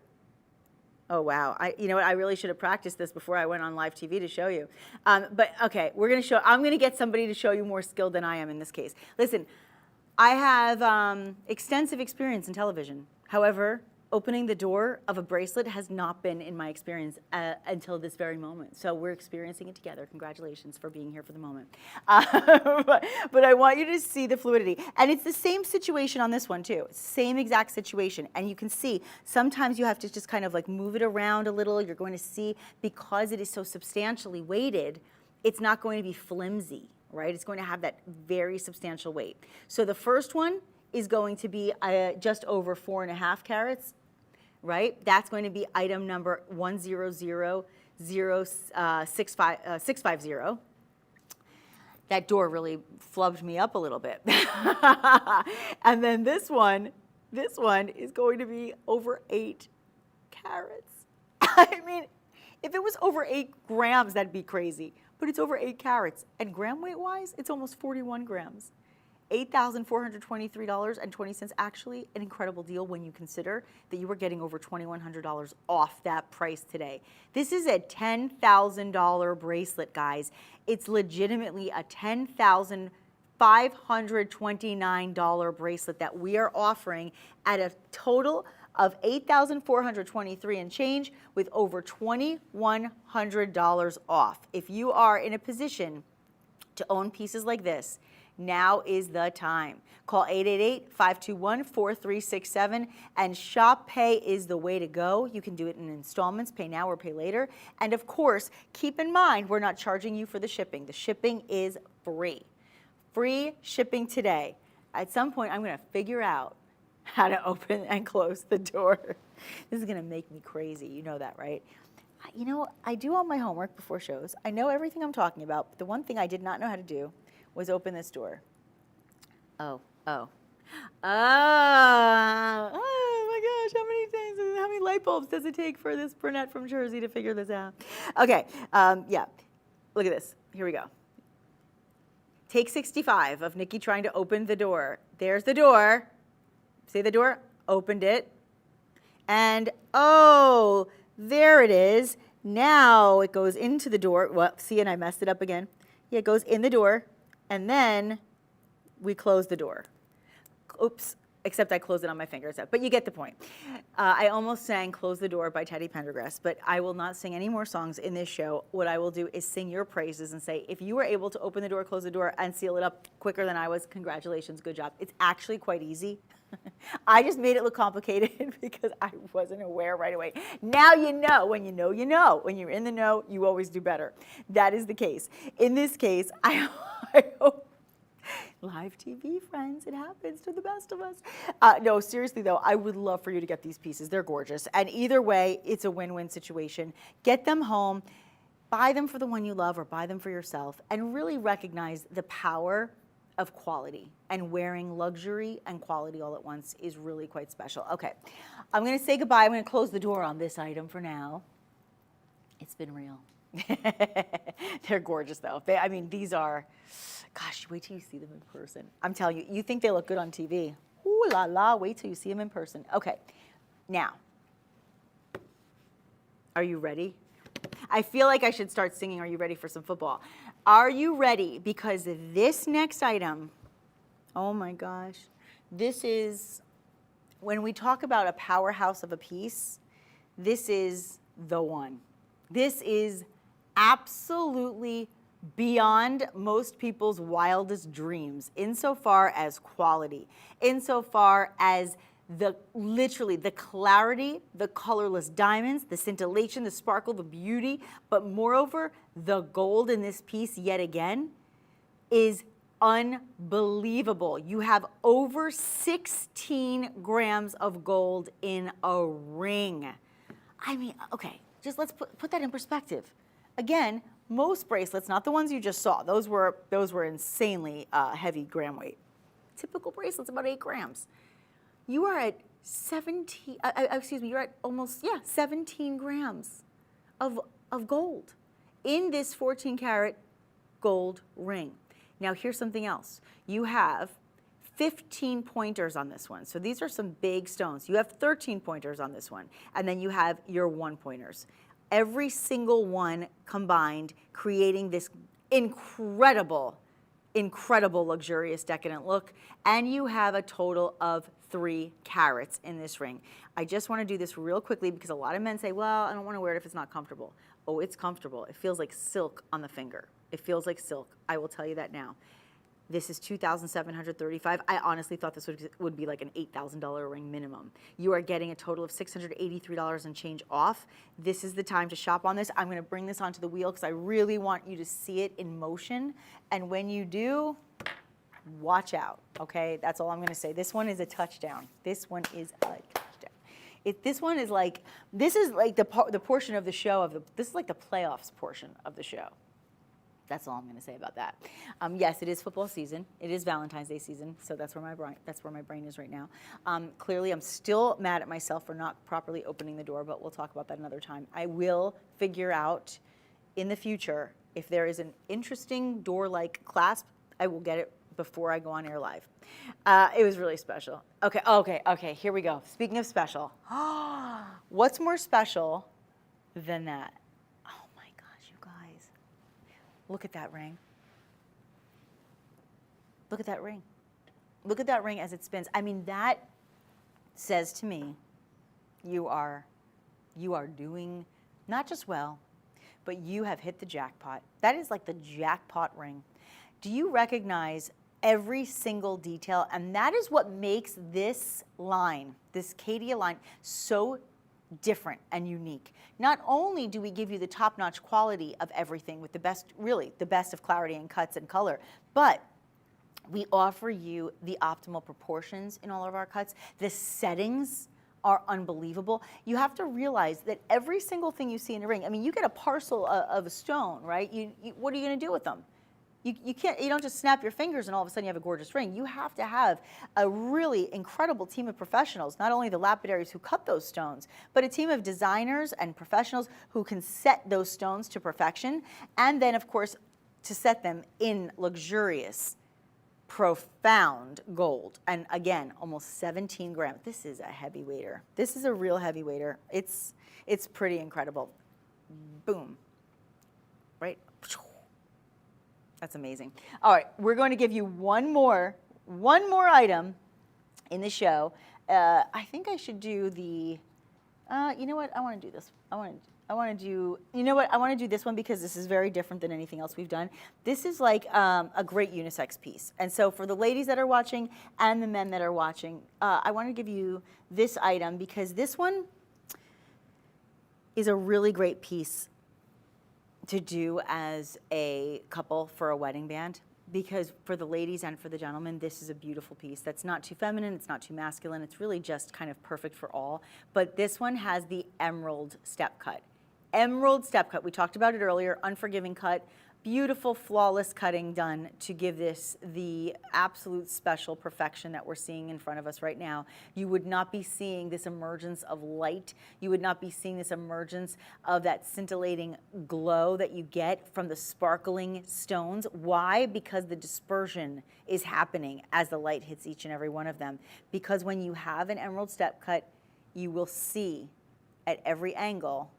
Oh, wow. You know what, I really should have practiced this before I went on live TV to show you. But okay, I'm gonna get somebody to show you more skilled than I am in this case. Listen, I have extensive experience in television. However, opening the door of a bracelet has not been in my experience until this very moment. So we're experiencing it together. Congratulations for being here for the moment. But I want you to see the fluidity. And it's the same situation on this one too. Same exact situation. And you can see sometimes you have to just kind of like move it around a little. You're going to see, because it is so substantially weighted, it's not going to be flimsy, right? It's going to have that very substantial weight. So the first one is going to be just over 4.5 carats, right? That's going to be item number 100650. That door really flubbed me up a little bit. And then this one is going to be over 8 carats. I mean, if it was over 8 grams, that'd be crazy. But it's over 8 carats. And gram weight wise, it's almost 41 grams. $8,423.20, actually an incredible deal when you consider that you were getting over $2,100 off that price today. This is a $10,000 bracelet, guys. It's legitimately a $10,529 bracelet that we are offering at a total of $8,423 and change, with over $2,100 off. If you are in a position to own pieces like this, now is the time. Call 888-521-4367, and Shop Pay is the way to go. You can do it in installments, pay now or pay later. And of course, keep in mind, we're not charging you for the shipping. The shipping is free. Free shipping today. At some point, I'm gonna figure out how to open and close the door. This is gonna make me crazy, you know that, right? You know, I do all my homework before shows. I know everything I'm talking about, but the one thing I did not know how to do was open this door. Oh my gosh, how many light bulbs does it take for this brunette from Jersey to figure this out? Okay, yeah, look at this, here we go. Take 65 of Nikki trying to open the door. There's the door, see the door? Opened it. And oh, there it is. Now it goes into the door. Well, see, and I messed it up again. Yeah, it goes in the door. And then we close the door. Oops, except I close it on my fingers. But you get the point. I almost sang Close the Door by Teddy Pendergrass, but I will not sing any more songs in this show. What I will do is sing your praises and say, if you were able to open the door, close the door, and seal it up quicker than I was, congratulations, good job. It's actually quite easy. I just made it look complicated because I wasn't aware right away. Now you know. When you know, you know. When you're in the know, you always do better. That is the case. In this case, I hope. Live TV, friends, it happens to the best of us. No, seriously though, I would love for you to get these pieces. They're gorgeous. And either way, it's a win-win situation. Get them home, buy them for the one you love or buy them for yourself, and really recognize the power of quality. And wearing luxury and quality all at once is really quite special. Okay, I'm gonna say goodbye. I'm gonna close the door on this item for now. It's been real. They're gorgeous though. I mean, these are, gosh, wait till you see them in person. I'm telling you, you think they look good on TV. Ooh la la, wait till you see them in person. Okay, now, are you ready? I feel like I should start singing, are you ready for some football? Are you ready? Because this next item, oh my gosh, this is, when we talk about a powerhouse of a piece, this is the one. This is absolutely beyond most people's wildest dreams, insofar as quality, insofar as literally the clarity, the colorless diamonds, the scintillation, the sparkle, the beauty, but moreover, the gold in this piece yet again is unbelievable. You have over 16 grams of gold in a ring. I mean, okay, just let's put that in perspective. Again, most bracelets, not the ones you just saw, those were insanely heavy gram weight. Typical bracelets, about 8 grams. You are at 17, you're at almost, 17 grams of gold in this 14 karat gold ring. Now here's something else. You have 15 pointers on this one. So these are some big stones. You have 13 pointers on this one. And then you have your 1 pointers. Every single one combined, creating this incredible, luxurious, decadent look. And you have a total of 3 carats in this ring. I just want to do this real quickly because a lot of men say, well, I don't want to wear it if it's not comfortable. Oh, it's comfortable. It feels like silk on the finger. It feels like silk. I will tell you that now. This is $2,735. I honestly thought this would be like an $8,000 ring minimum. You are getting a total of $683 and change off. This is the time to shop on this. I'm going to bring this onto the wheel because I really want you to see it in motion. And when you do, watch out, okay? That's all I'm going to say. This one is a touchdown. This one is a touchdown. This is like the portion of the show this is like the playoffs portion of the show. That's all I'm going to say about that. Yes, it is football season. It is Valentine's Day season, so that's where my brain is right now. Clearly, I'm still mad at myself for not properly opening the door, but we'll talk about that another time. I will figure out in the future if there is an interesting door-like clasp. I will get it before I go on air live. It was really special. Okay. Here we go. Speaking of special, what's more special than that? Look at that ring. Look at that ring. Look at that ring as it spins. I mean, that says to me, you are doing not just well, but you have hit the jackpot. That is like the jackpot ring. Do you recognize every single detail? And that is what makes this line, this Caydia line, so different and unique. Not only do we give you the top-notch quality of everything with the best, really, the best of clarity and cuts and color, but we offer you the optimal proportions in all of our cuts. The settings are unbelievable. You have to realize that every single thing you see in a ring, I mean, you get a parcel of a stone, right? What are you going to do with them? You don't just snap your fingers and all of a sudden you have a gorgeous ring. You have to have a really incredible team of professionals, not only the lapidaries who cut those stones, but a team of designers and professionals who can set those stones to perfection, and then of course to set them in luxurious, profound gold. And again, almost 17 grams. This is a heavyweighter. This is a real heavyweighter. It's pretty incredible. Boom. Right? That's amazing. All right, we're going to give you one more item in the show. I think I should do the, you know what, I want to do this. I want to do, you know what, I want to do this one because this is very different than anything else we've done. This is like a great unisex piece. And so for the ladies that are watching and the men that are watching, I want to give you this item because this one is a really great piece to do as a couple for a wedding band. Because for the ladies and for the gentlemen, this is a beautiful piece that's not too feminine, it's not too masculine, it's really just kind of perfect for all. But this one has the emerald step cut. Emerald step cut, we talked about it earlier, unforgiving cut, beautiful, flawless cutting done to give this the absolute special perfection that we're seeing in front of us right now. You would not be seeing this emergence of light. You would not be seeing this emergence of that scintillating glow that you get from the sparkling stones. Why? Because the dispersion is happening as the light hits each and every one of them. Because when you have an emerald step cut, you will see at every angle,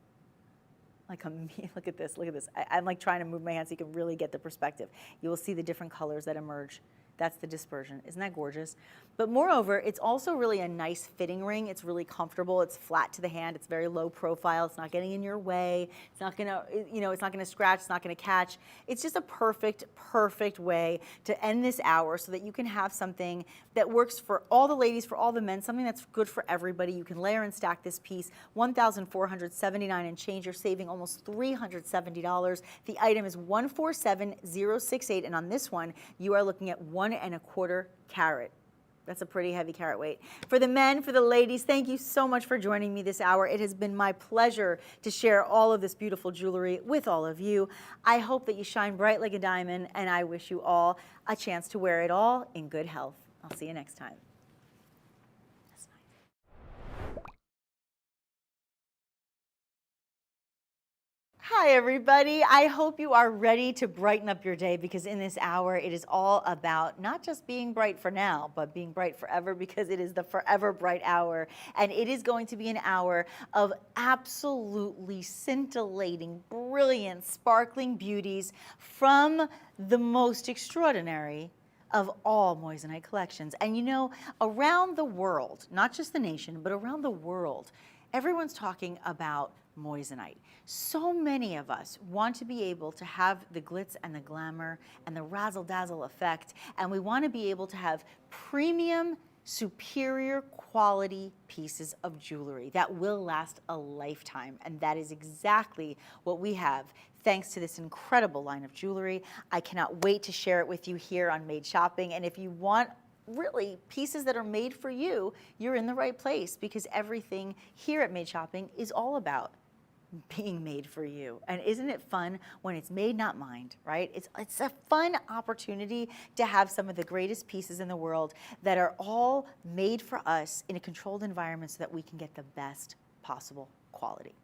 like look at this, look at this. I'm like trying to move my hand so you can really get the perspective. You will see the different colors that emerge. That's the dispersion. Isn't that gorgeous? But moreover, it's also really a nice fitting ring. It's really comfortable. It's flat to the hand. It's very low profile. It's not getting in your way. It's not gonna, you know, it's not gonna scratch. It's not gonna catch. It's just a perfect, perfect way to end this hour so that you can have something that works for all the ladies, for all the men, something that's good for everybody. You can layer and stack this piece, $1,479 and change. You're saving almost $370. The item is 147068, and on this one, you are looking at 1¼ carat. That's a pretty heavy carat weight. For the men, for the ladies, thank you so much for joining me this hour. It has been my pleasure to share all of this beautiful jewelry with all of you. I hope that you shine bright like a diamond, and I wish you all a chance to wear it all in good health. I'll see you next time. Hi everybody, I hope you are ready to brighten up your day because in this hour it is all about not just being bright for now, but being bright forever because it is the forever bright hour. And it is going to be an hour of absolutely scintillating, brilliant, sparkling beauties from the most extraordinary of all moissanite collections. And you know, around the world, not just the nation, but around the world, everyone's talking about moissanite. So many of us want to be able to have the glitz and the glamour and the razzle-dazzle effect, and we want to be able to have premium, superior quality pieces of jewelry that will last a lifetime, and that is exactly what we have thanks to this incredible line of jewelry. I cannot wait to share it with you here on Made Shopping, and if you want really pieces that are made for you, you're in the right place because everything here at Made Shopping is all about being made for you. And isn't it fun when it's made, not mined, right? It's a fun opportunity to have some of the greatest pieces in the world that are all made for us in a controlled environment so that we can get the best possible quality.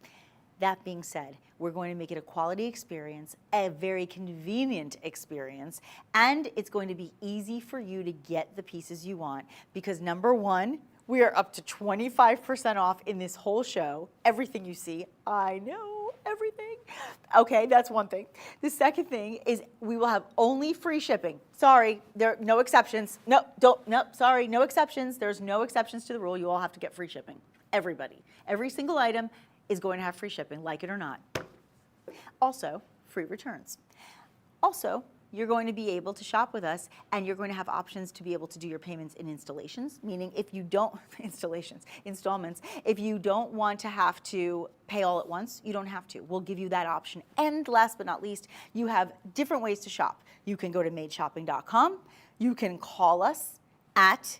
That being said, we're going to make it a quality experience, a very convenient experience, and it's going to be easy for you to get the pieces you want because number one, we are up to 25% off in this whole show. Everything you see, I know, everything. Okay, that's one thing. The second thing is we will have only free shipping. Sorry, there are no exceptions. No, sorry, no exceptions. There's no exceptions to the rule. You all have to get free shipping. Everybody. Every single item is going to have free shipping, like it or not. Also, free returns. Also, you're going to be able to shop with us and you're going to have options to be able to do your payments in installations, meaning if you don't, installments, if you don't want to have to pay all at once, you don't have to. We'll give you that option. And last but not least, you have different ways to shop. You can go to madeshopping.com. You can call us at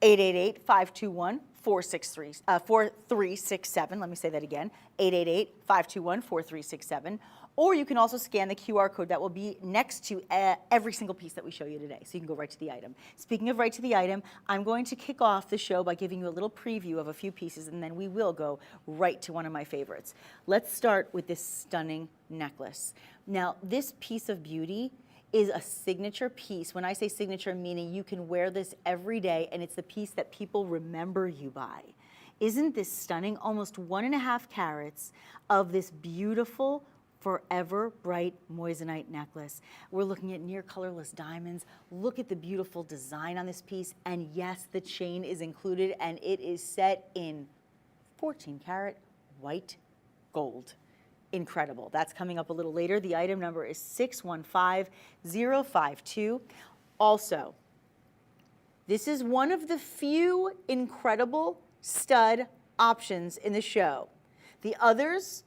888-521-4367. Let me say that again, 888-521-4367. Or you can also scan the QR code that will be next to every single piece that we show you today. So you can go right to the item. Speaking of right to the item, I'm going to kick off the show by giving you a little preview of a few pieces, and then we will go right to one of my favorites. Let's start with this stunning necklace. Now, this piece of beauty is a signature piece. When I say signature, meaning you can wear this every day, and it's the piece that people remember you by. Isn't this stunning? Almost 1½ carats of this beautiful Forever Bright moissanite necklace. We're looking at near colorless diamonds. Look at the beautiful design on this piece. And yes, the chain is included, and it is set in 14 karat white gold. Incredible. That's coming up a little later. The item number is 615052. Also, this is one of the few incredible stud options in the show. The others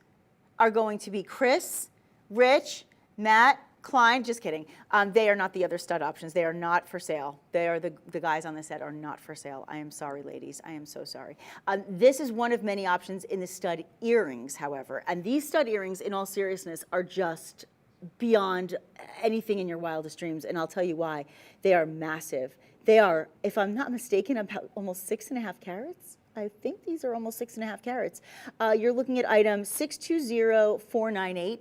are going to be Chris, Rich, Matt, Klein. Just kidding. They are not the other stud options. They are not for sale. They are the guys on the set are not for sale. I am sorry, ladies. I am so sorry. This is one of many options in the stud earrings, however. And these stud earrings, in all seriousness, are just beyond anything in your wildest dreams. And I'll tell you why. They are massive. They are, if I'm not mistaken, about almost 6.5 carats. I think these are almost 6.5 carats. You're looking at item 620498.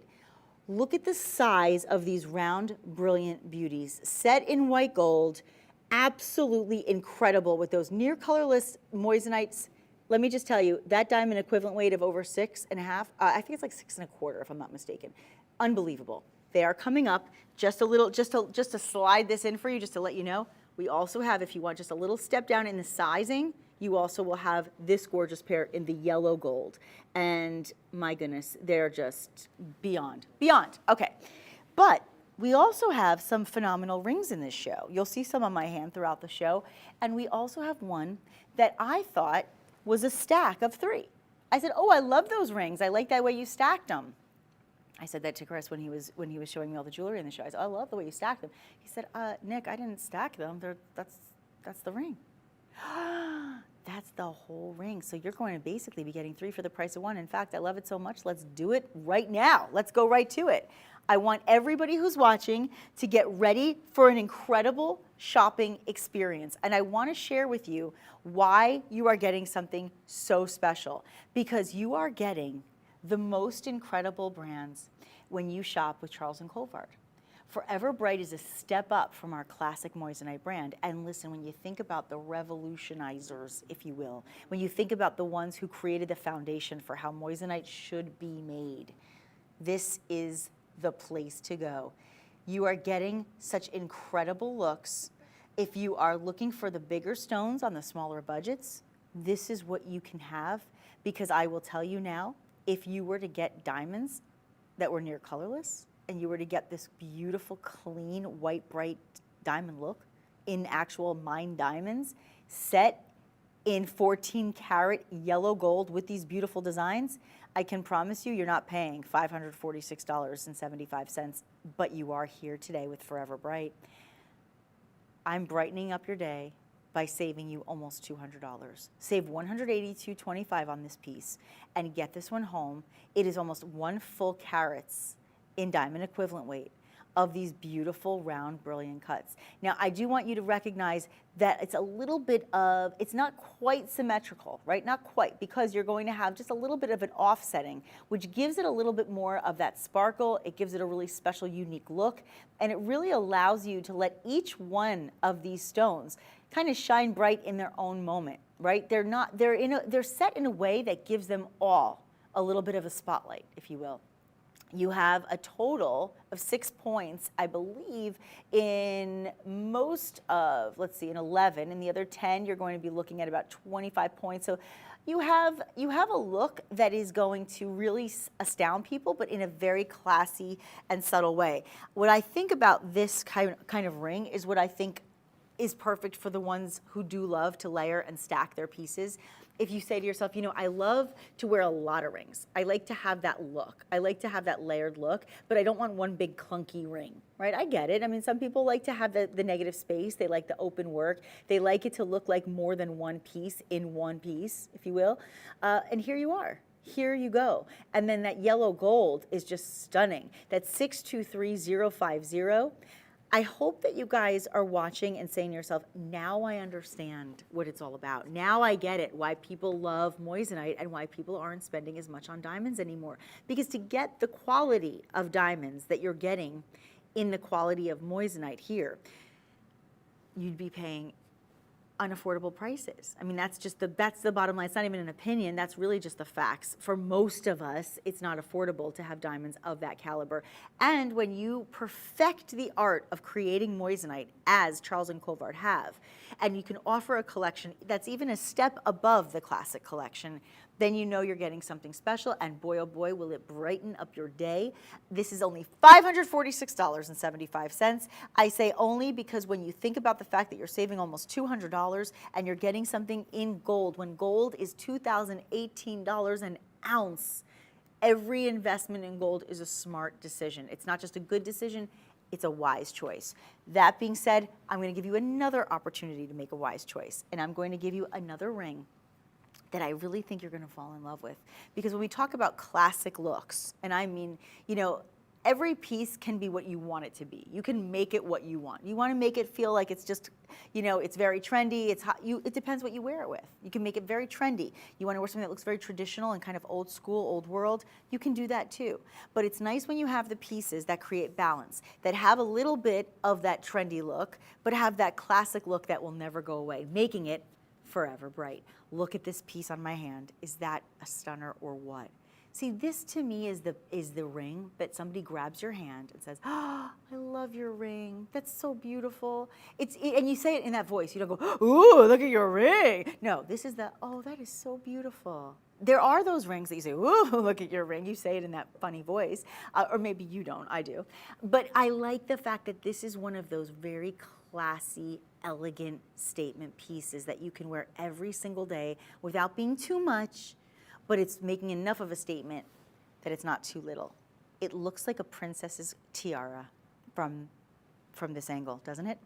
Look at the size of these round, brilliant beauties. Set in white gold, absolutely incredible with those near colorless moissanites. Let me just tell you, that diamond equivalent weight of over 6.5, I think it's like 6.25 if I'm not mistaken. Unbelievable. They are coming up. Just a little, just to slide this in for you, just to let you know, we also have, if you want just a little step down in the sizing, you also will have this gorgeous pair in the yellow gold. And my goodness, they're just beyond. Okay, but we also have some phenomenal rings in this show. You'll see some on my hand throughout the show. And we also have one that I thought was a stack of 3. I said, oh, I love those rings. I like that way you stacked them. I said that to Chris when he was showing me all the jewelry in the show. I said, I love the way you stacked them. He said, Nick, I didn't stack them. That's the ring. That's the whole ring. So you're going to basically be getting 3 for the price of 1. In fact, I love it so much, let's do it right now. Let's go right to it. I want everybody who's watching to get ready for an incredible shopping experience. And I want to share with you why you are getting something so special. Because you are getting the most incredible brands when you shop with Charles & Colvard. Forever Bright is a step up from our classic moissanite brand. And listen, when you think about the revolutionizers, if you will, when you think about the ones who created the foundation for how moissanite should be made, this is the place to go. You are getting such incredible looks. If you are looking for the bigger stones on the smaller budgets, this is what you can have, because I will tell you now, if you were to get diamonds that were near colorless, and you were to get this beautiful, clean, white, bright diamond look in actual mined diamonds, set in 14 karat yellow gold with these beautiful designs, I can promise you, you're not paying $546.75, but you are here today with Forever Bright. I'm brightening up your day by saving you almost $200. Save $182.25 on this piece and get this one home. It is almost 1 full carats in diamond equivalent weight of these beautiful round brilliant cuts. Now I do want you to recognize that it's a little bit of, it's not quite symmetrical, right? Not quite, because you're going to have just a little bit of an offsetting, which gives it a little bit more of that sparkle. It gives it a really special, unique look, and it really allows you to let each one of these stones kind of shine bright in their own moment, right? They're set in a way that gives them all a little bit of a spotlight, if you will. You have a total of 6 points, I believe, in most of, let's see, in 11. In the other 10, you're going to be looking at about 25 points. So you have a look that is going to really astound people, but in a very classy and subtle way. What I think about this kind of ring is what I think is perfect for the ones who do love to layer and stack their pieces. If you say to yourself, you know, I love to wear a lot of rings. I like to have that look. I like to have that layered look, but I don't want one big clunky ring, right? I get it. I mean, some people like to have the negative space. They like the open work. They like it to look like more than one piece in one piece, if you will. And here you are. Here you go. And then that yellow gold is just stunning. That's 623050. I hope that you guys are watching and saying to yourself, now I understand what it's all about. Now I get it, why people love moissanite and why people aren't spending as much on diamonds anymore. Because to get the quality of diamonds that you're getting in the quality of moissanite here, you'd be paying unaffordable prices. I mean, that's the bottom line. It's not even an opinion. That's really just the facts. For most of us, it's not affordable to have diamonds of that caliber. And when you perfect the art of creating moissanite, as Charles and Colvard have, and you can offer a collection that's even a step above the classic collection, then you know you're getting something special, and boy, oh boy, will it brighten up your day. This is only $546.75. I say only because when you think about the fact that you're saving almost $200 and you're getting something in gold, when gold is $2,018 an ounce, every investment in gold is a smart decision. It's not just a good decision, it's a wise choice. That being said, I'm going to give you another opportunity to make a wise choice, and I'm going to give you another ring that I really think you're going to fall in love with. Because when we talk about classic looks, and I mean, you know, every piece can be what you want it to be. You can make it what you want. You want to make it feel like it's just, you know, it's very trendy, it's hot. It depends what you wear it with. You can make it very trendy. You want to wear something that looks very traditional and kind of old school, old world, you can do that too. But it's nice when you have the pieces that create balance, that have a little bit of that trendy look, but have that classic look that will never go away, making it forever bright. Look at this piece on my hand. Is that a stunner or what? See, this to me is the ring that somebody grabs your hand and says, "Oh, I love your ring. That's so beautiful." And you say it in that voice. You don't go, "Ooh, look at your ring." No, this is "Oh, that is so beautiful." There are those rings that you say, "Ooh, look at your ring." You say it in that funny voice, or maybe you don't. I do. But I like the fact that this is one of those very classy, elegant statement pieces that you can wear every single day without being too much, but it's making enough of a statement that it's not too little. It looks like a princess's tiara from this angle, doesn't it?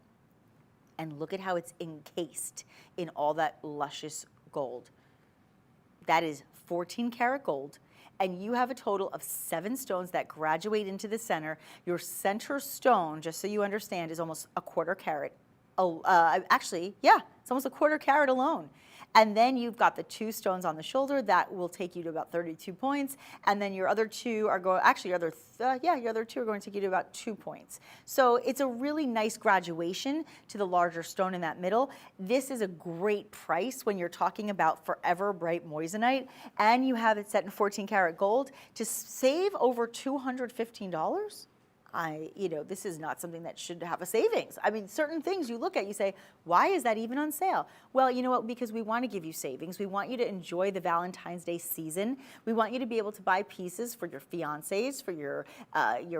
And look at how it's encased in all that luscious gold. That is 14 karat gold, and you have a total of 7 stones that graduate into the center. Your center stone, just so you understand, is almost a quarter carat. Actually, yeah, it's almost a quarter carat alone. And then you've got the 2 stones on the shoulder that will take you to about 32 points. And then your other 2 are going, actually, your other 2 are going to take you to about 2 points. So it's a really nice graduation to the larger stone in that middle. This is a great price when you're talking about forever bright moissanite, and you have it set in 14 karat gold. To save over $215, this is not something that should have a savings. I mean, certain things you look at, you say, why is that even on sale? Well, you know what, because we want to give you savings. We want you to enjoy the Valentine's Day season. We want you to be able to buy pieces for your fiancés, for your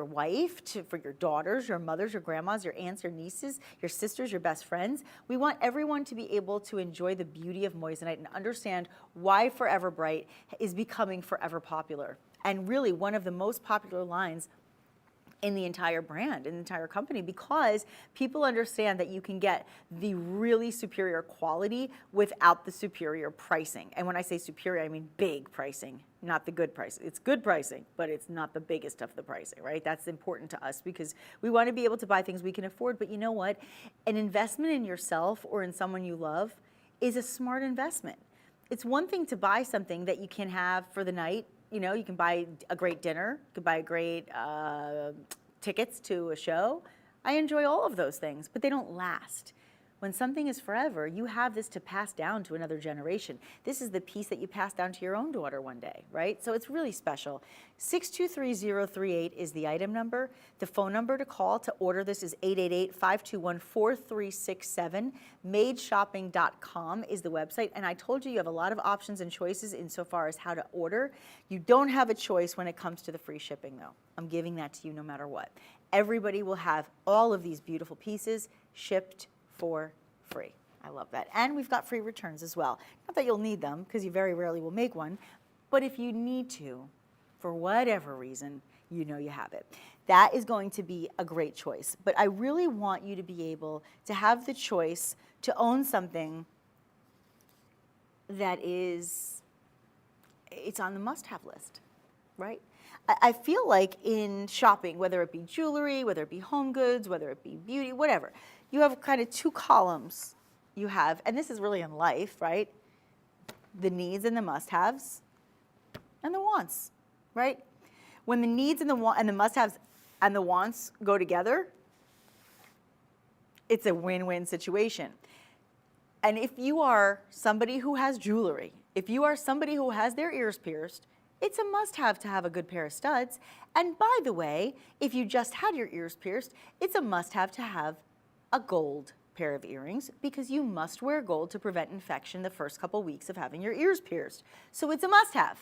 wife, for your daughters, your mothers, your grandmas, your aunts, your nieces, your sisters, your best friends. We want everyone to be able to enjoy the beauty of moissanite and understand why Forever Bright is becoming forever popular. And really one of the most popular lines in the entire brand, in the entire company, because people understand that you can get the really superior quality without the superior pricing. And when I say superior, I mean big pricing, not the good pricing. It's good pricing, but it's not the biggest of the pricing, right? That's important to us because we want to be able to buy things we can afford. But you know what? An investment in yourself or in someone you love is a smart investment. It's one thing to buy something that you can have for the night. You know, you can buy a great dinner, you can buy great tickets to a show. I enjoy all of those things, but they don't last. When something is forever, you have this to pass down to another generation. This is the piece that you pass down to your own daughter one day, right? So it's really special. 623038 is the item number. The phone number to call to order this is 888-521-4367. Madeshopping.com is the website. And I told you have a lot of options and choices insofar as how to order. You don't have a choice when it comes to the free shipping, though. I'm giving that to you no matter what. Everybody will have all of these beautiful pieces shipped for free. I love that. And we've got free returns as well. Not that you'll need them, because you very rarely will make one, but if you need to, for whatever reason, you know you have it. That is going to be a great choice. But I really want you to be able to have the choice to own something that it's on the must-have list, right? I feel like in shopping, whether it be jewelry, whether it be home goods, whether it be beauty, whatever, you have kind of 2 columns you have, and this is really in life, right? The needs and the must-haves and the wants, right? When the needs and the must-haves and the wants go together, it's a win-win situation. And if you are somebody who has jewelry, if you are somebody who has their ears pierced, it's a must-have to have a good pair of studs. And by the way, if you just had your ears pierced, it's a must-have to have a gold pair of earrings, because you must wear gold to prevent infection the first couple weeks of having your ears pierced. So it's a must-have.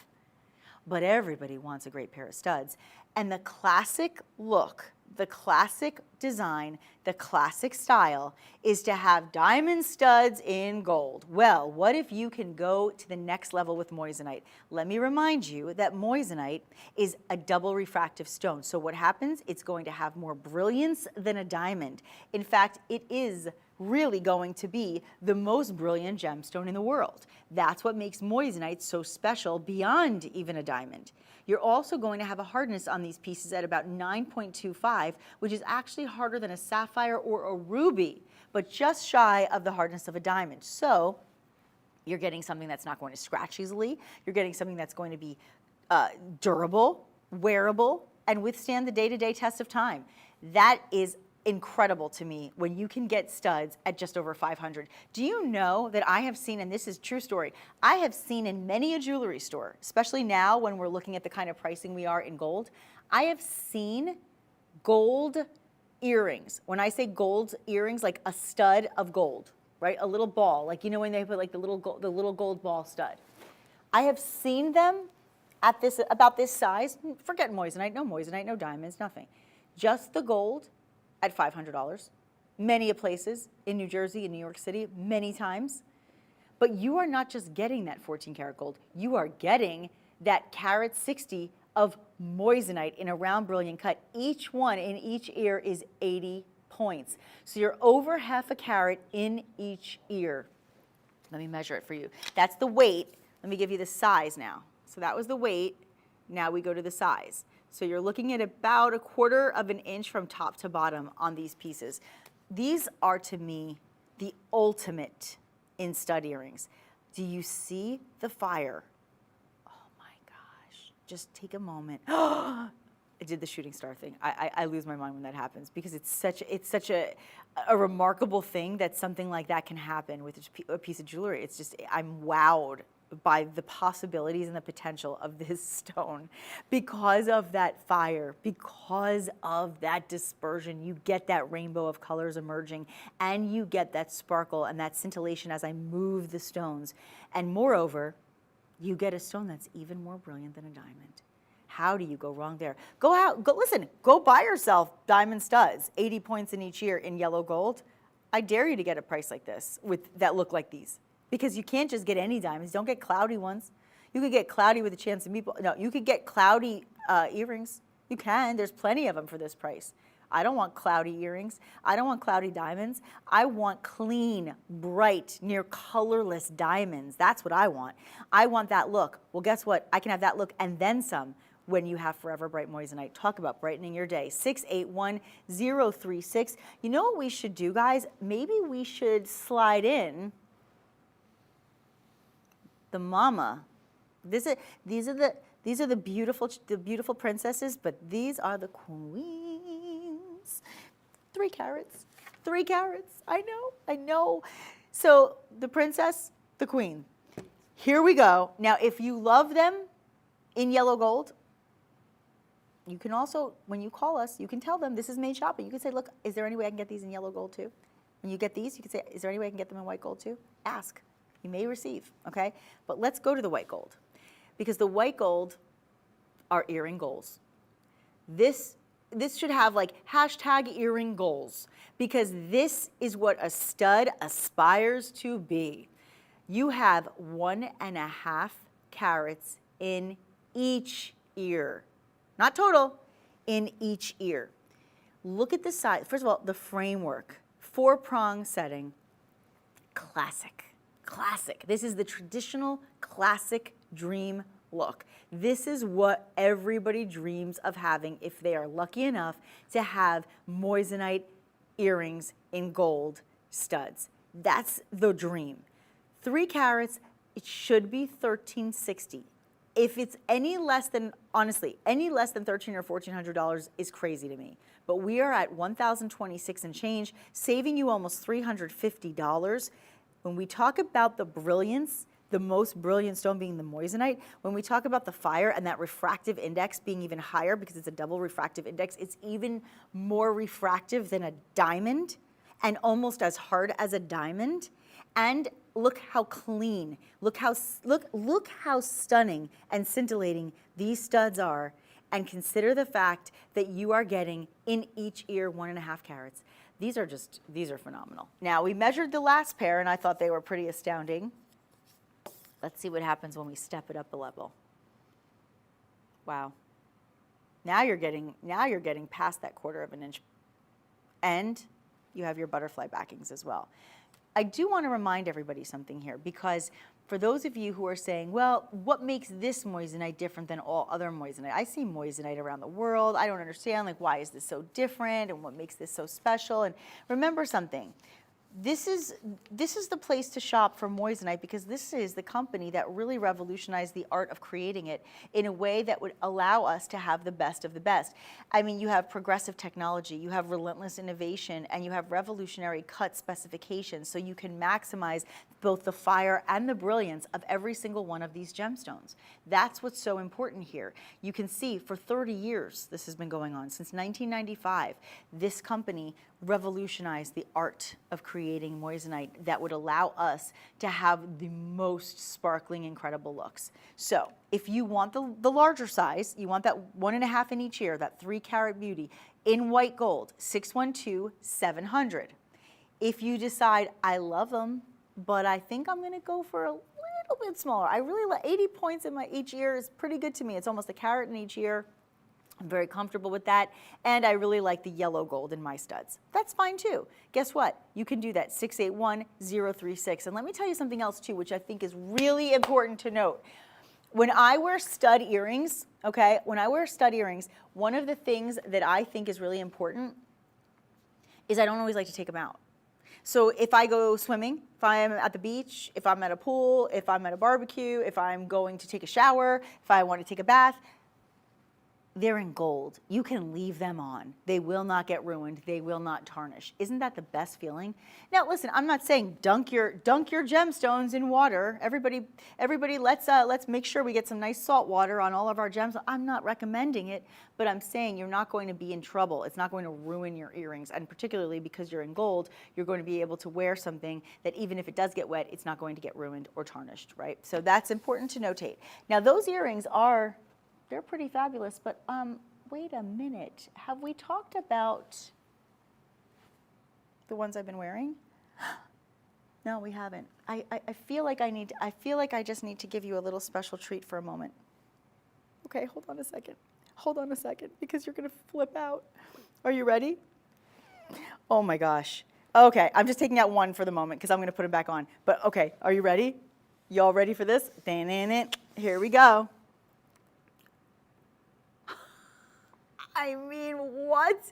But everybody wants a great pair of studs. And the classic look, the classic design, the classic style is to have diamond studs in gold. Well, what if you can go to the next level with moissanite? Let me remind you that moissanite is a double refractive stone. So what happens? It's going to have more brilliance than a diamond. In fact, it is really going to be the most brilliant gemstone in the world. That's what makes moissanite so special beyond even a diamond. You're also going to have a hardness on these pieces at about 9.25, which is actually harder than a sapphire or a ruby, but just shy of the hardness of a diamond. So you're getting something that's not going to scratch easily. You're getting something that's going to be durable, wearable, and withstand the day-to-day test of time. That is incredible to me when you can get studs at just over $500. Do you know that I have seen, and this is true story, I have seen in many a jewelry store, especially now when we're looking at the kind of pricing we are in gold, I have seen gold earrings. When I say gold earrings, like a stud of gold, right? A little ball, like you know when they put like the little gold ball stud. I have seen them at this, about this size, forget moissanite, no diamonds, nothing. Just the gold at $500, many a places in New Jersey and New York City, many times. But you are not just getting that 14 karat gold, you are getting that carat 60 of moissanite in a round brilliant cut. Each one in each ear is 80 points. So you're over half a carat in each ear. Let me measure it for you. That's the weight. Let me give you the size now. So that was the weight. Now we go to the size. So you're looking at about 1/4 of an inch from top to bottom on these pieces. These are, to me, the ultimate in stud earrings. Do you see the fire? Oh my gosh, just take a moment. I did the shooting star thing. I lose my mind when that happens, because it's such a remarkable thing that something like that can happen with a piece of jewelry. It's just, I'm wowed by the possibilities and the potential of this stone. Because of that fire, because of that dispersion, you get that rainbow of colors emerging, and you get that sparkle and that scintillation as I move the stones. And moreover, you get a stone that's even more brilliant than a diamond. How do you go wrong there? Go out, go buy yourself diamond studs, 80 points in each ear in yellow gold. I dare you to get a price like this that look like these. Because you can't just get any diamonds. Don't get cloudy ones. You could get cloudy with a chance of meatball. No, you could get cloudy earrings. You can. There's plenty of them for this price. I don't want cloudy earrings. I don't want cloudy diamonds. I want clean, bright, near colorless diamonds. That's what I want. I want that look. Well, guess what? I can have that look and then some when you have Forever Bright Moissanite. Talk about brightening your day. 681-036. You know what we should do, guys? Maybe we should slide in the mama. These are the beautiful princesses, but these are the queens. 3 carats. 3 carats. I know. So the princess, the queen. Here we go. Now, if you love them in yellow gold, you can also, when you call us, you can tell them this is Made Shopping. You can say, look, is there any way I can get these in yellow gold too? When you get these, you can say, is there any way I can get them in white gold too? Ask. You may receive, okay? But let's go to the white gold, because the white gold are earring goals. This should have like #earring goals, because this is what a stud aspires to be. You have 1.5 carats in each ear, not total, in each ear. Look at the size. First of all, the framework, 4-prong setting, classic. This is the traditional classic dream look. This is what everybody dreams of having if they are lucky enough to have moissanite earrings in gold studs. That's the dream. 3 carats, it should be $1,360. If it's any less than, honestly, any less than $1,300 or $1,400 is crazy to me. But we are at $1,026 and change, saving you almost $350. When we talk about the brilliance, the most brilliant stone being the moissanite, when we talk about the fire and that refractive index being even higher because it's a double refractive index, it's even more refractive than a diamond and almost as hard as a diamond. And look how clean, look how stunning and scintillating these studs are. And consider the fact that you are getting in each ear 1.5 carats. These are phenomenal. Now, we measured the last pair and I thought they were pretty astounding. Let's see what happens when we step it up a level. Wow. Now you're getting past that 1/4 inch. And you have your butterfly backings as well. I do want to remind everybody something here, because for those of you who are saying, well, what makes this moissanite different than all other moissanite? I see moissanite around the world. I don't understand, like, why is this so different and what makes this so special? And remember something. This is the place to shop for moissanite, because this is the company that really revolutionized the art of creating it in a way that would allow us to have the best of the best. I mean, you have progressive technology, you have relentless innovation, and you have revolutionary cut specifications, so you can maximize both the fire and the brilliance of every single one of these gemstones. That's what's so important here. You can see for 30 years this has been going on. Since 1995, this company revolutionized the art of creating moissanite that would allow us to have the most sparkling, incredible looks. So if you want the larger size, you want that 1.5 in each ear, that 3-carat beauty in white gold, 612-700. If you decide, I love them, but I think I'm gonna go for a little bit smaller. I really like 80 points in each ear is pretty good to me. It's almost 1 carat in each ear. I'm very comfortable with that, and I really like the yellow gold in my studs. That's fine too. Guess what? You can do that, 681-036. And let me tell you something else too, which I think is really important to note. When I wear stud earrings, okay, when I wear stud earrings, one of the things that I think is really important is I don't always like to take them out. So if I go swimming, if I'm at the beach, if I'm at a pool, if I'm at a barbecue, if I'm going to take a shower, if I want to take a bath, they're in gold. You can leave them on. They will not get ruined. They will not tarnish. Isn't that the best feeling? Now, listen, I'm not saying dunk your gemstones in water. Everybody, let's make sure we get some nice salt water on all of our gems. I'm not recommending it, but I'm saying you're not going to be in trouble. It's not going to ruin your earrings, and particularly because you're in gold, you're going to be able to wear something that even if it does get wet, it's not going to get ruined or tarnished, right? So that's important to notate. Now, those earrings they're pretty fabulous, but wait a minute. Have we talked about the ones I've been wearing? No, we haven't. I feel like I just need to give you a little special treat for a moment. Okay, hold on a second. Hold on a second, because you're gonna flip out. Are you ready? Oh my gosh. Okay, I'm just taking out one for the moment because I'm gonna put it back on. But okay, are you ready? Y'all ready for this? Here we go. I mean, what?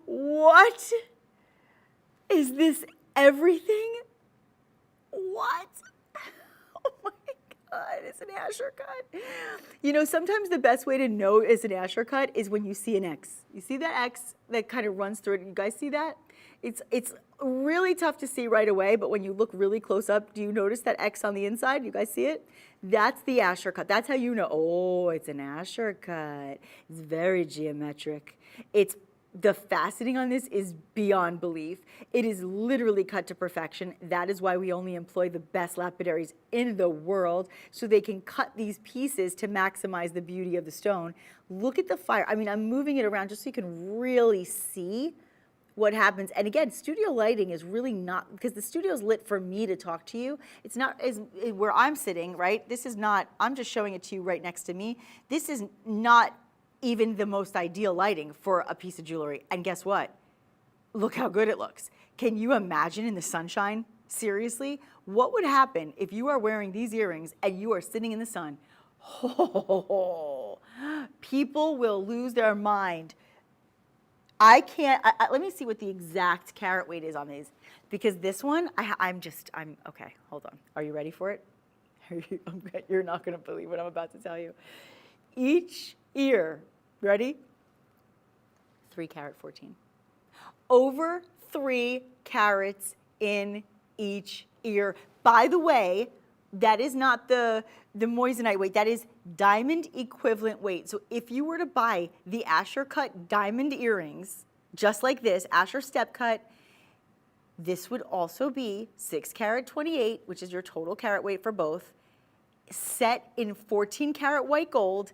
What? Is this everything? What? Oh my God, it's an Asher cut. You know, sometimes the best way to know it's an Asher cut is when you see an X. You see that X that kind of runs through it? You guys see that? It's really tough to see right away, but when you look really close up, do you notice that X on the inside? You guys see it? That's the Asher cut. That's how you know, oh, it's an Asher cut. It's very geometric. The faceting on this is beyond belief. It is literally cut to perfection. That is why we only employ the best lapidaries in the world, so they can cut these pieces to maximize the beauty of the stone. Look at the fire. I mean, I'm moving it around just so you can really see what happens. And again, studio lighting is really not, because the studio's lit for me to talk to you. It's not where I'm sitting, right? This is not, I'm just showing it to you right next to me. This is not even the most ideal lighting for a piece of jewelry. And guess what? Look how good it looks. Can you imagine in the sunshine? Seriously? What would happen if you are wearing these earrings and you are sitting in the sun? Oh, people will lose their mind. I can't, let me see what the exact carat weight is on these, because this one, I'm okay, hold on. Are you ready for it? You're not gonna believe what I'm about to tell you. Each ear, ready? 3 carat 14. Over 3 carats in each ear. By the way, that is not the moissanite weight. That is diamond equivalent weight. So if you were to buy the Asher cut diamond earrings, just like this, Asher step cut, this would also be 6 karat 28, which is your total carat weight for both, set in 14 karat white gold.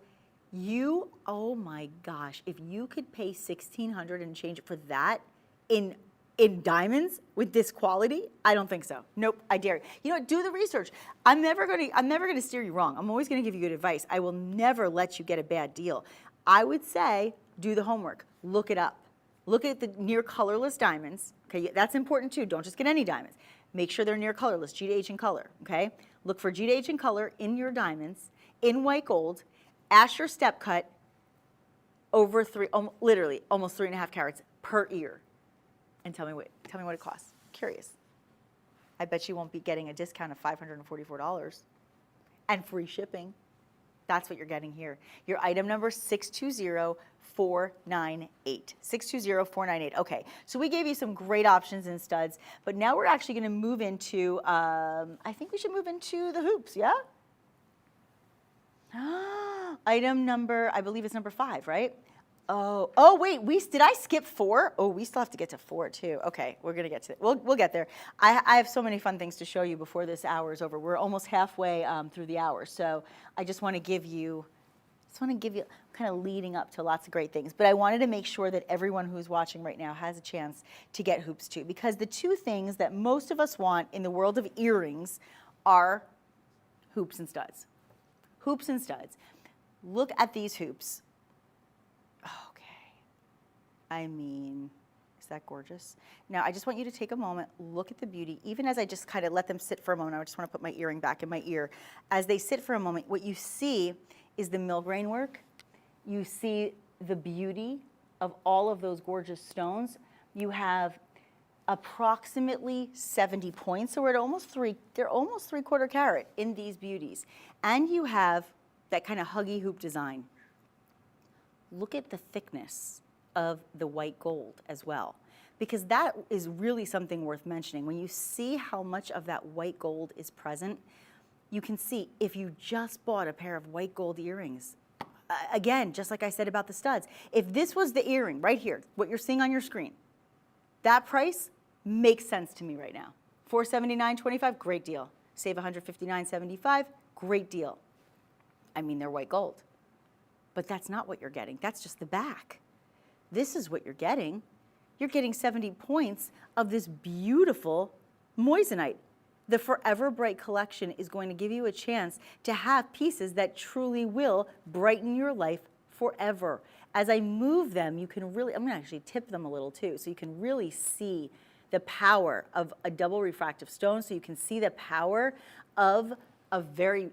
You, oh my gosh, if you could pay $1,600 and change it for that in diamonds with this quality, I don't think so. Nope, I dare you. You know what, do the research. I'm never gonna steer you wrong. I'm always gonna give you good advice. I will never let you get a bad deal. I would say, do the homework, look it up. Look at the near colorless diamonds, okay? That's important too, don't just get any diamonds. Make sure they're near colorless, G to H in color, okay? Look for G to H in color in your diamonds, in white gold, Asher step cut, over literally almost 3.5 carats per ear. And tell me what it costs. Curious. I bet you won't be getting a discount of $544 and free shipping. That's what you're getting here. Your item number 620498. 620498. Okay, so we gave you some great options in studs, but now we're actually going to move into, I think we should move into the hoops, yeah? Item number, I believe it's number 5, right? Oh wait, did I skip 4? Oh, we still have to get to 4 too. Okay, we're gonna get to it. We'll get there. I have so many fun things to show you before this hour is over. We're almost halfway through the hour, so I just want to give you, kind of leading up to lots of great things. But I wanted to make sure that everyone who's watching right now has a chance to get hoops too, because the two things that most of us want in the world of earrings are hoops and studs. Hoops and studs. Look at these hoops. I mean, is that gorgeous? Now, I just want you to take a moment, look at the beauty. Even as I just kind of let them sit for a moment, I just want to put my earring back in my ear. As they sit for a moment, what you see is the millgrain work. You see the beauty of all of those gorgeous stones. You have approximately 70 points, so we're at they're almost 3/4 carat in these beauties. And you have that kind of huggy hoop design. Look at the thickness of the white gold as well, because that is really something worth mentioning. When you see how much of that white gold is present, you can see if you just bought a pair of white gold earrings, again, just like I said about the studs, if this was the earring right here, what you're seeing on your screen, that price makes sense to me right now. $479.25, great deal. Save $159.75, great deal. I mean, they're white gold, but that's not what you're getting. That's just the back. This is what you're getting. You're getting 70 points of this beautiful moissanite. The Forever Bright collection is going to give you a chance to have pieces that truly will brighten your life forever. As I move them, you can really, I'm going to actually tip them a little too, so you can really see the power of a double refractive stone, so you can see the power of a very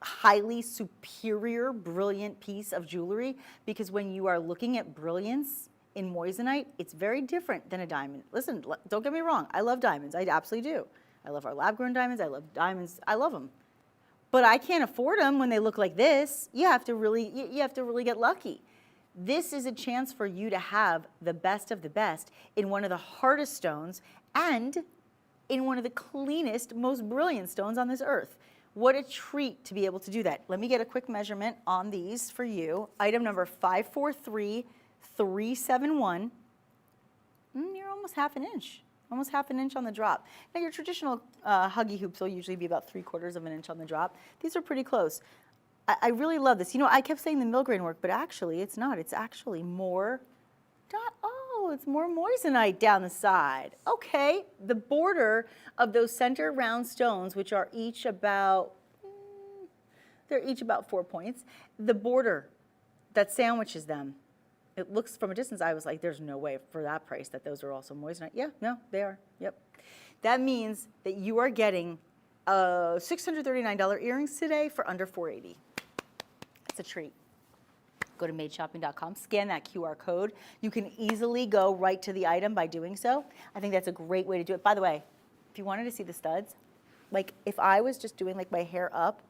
highly superior, brilliant piece of jewelry, because when you are looking at brilliance in moissanite, it's very different than a diamond. Listen, don't get me wrong, I love diamonds, I absolutely do. I love our lab-grown diamonds, I love diamonds, I love them. But I can't afford them when they look like this. You have to really get lucky. This is a chance for you to have the best of the best in one of the hardest stones and in one of the cleanest, most brilliant stones on this earth. What a treat to be able to do that. Let me get a quick measurement on these for you. Item number 543371. You're almost half an inch on the drop. Now your traditional huggy hoops will usually be about 3/4 of an inch on the drop. These are pretty close. I really love this. You know, I kept saying the millgrain work, but actually it's not. It's actually more, it's more moissanite down the side. Okay, the border of those center round stones, which are each about, they're each about 4 points. The border that sandwiches them, it looks from a distance, I was like, there's no way for that price that those are also moissanite. Yeah, no, they are, yep. That means that you are getting $639 earrings today for under $480. That's a treat. Go to madeshopping.com, scan that QR code. You can easily go right to the item by doing so. I think that's a great way to do it. By the way, if you wanted to see the studs, like if I was just doing like my hair up,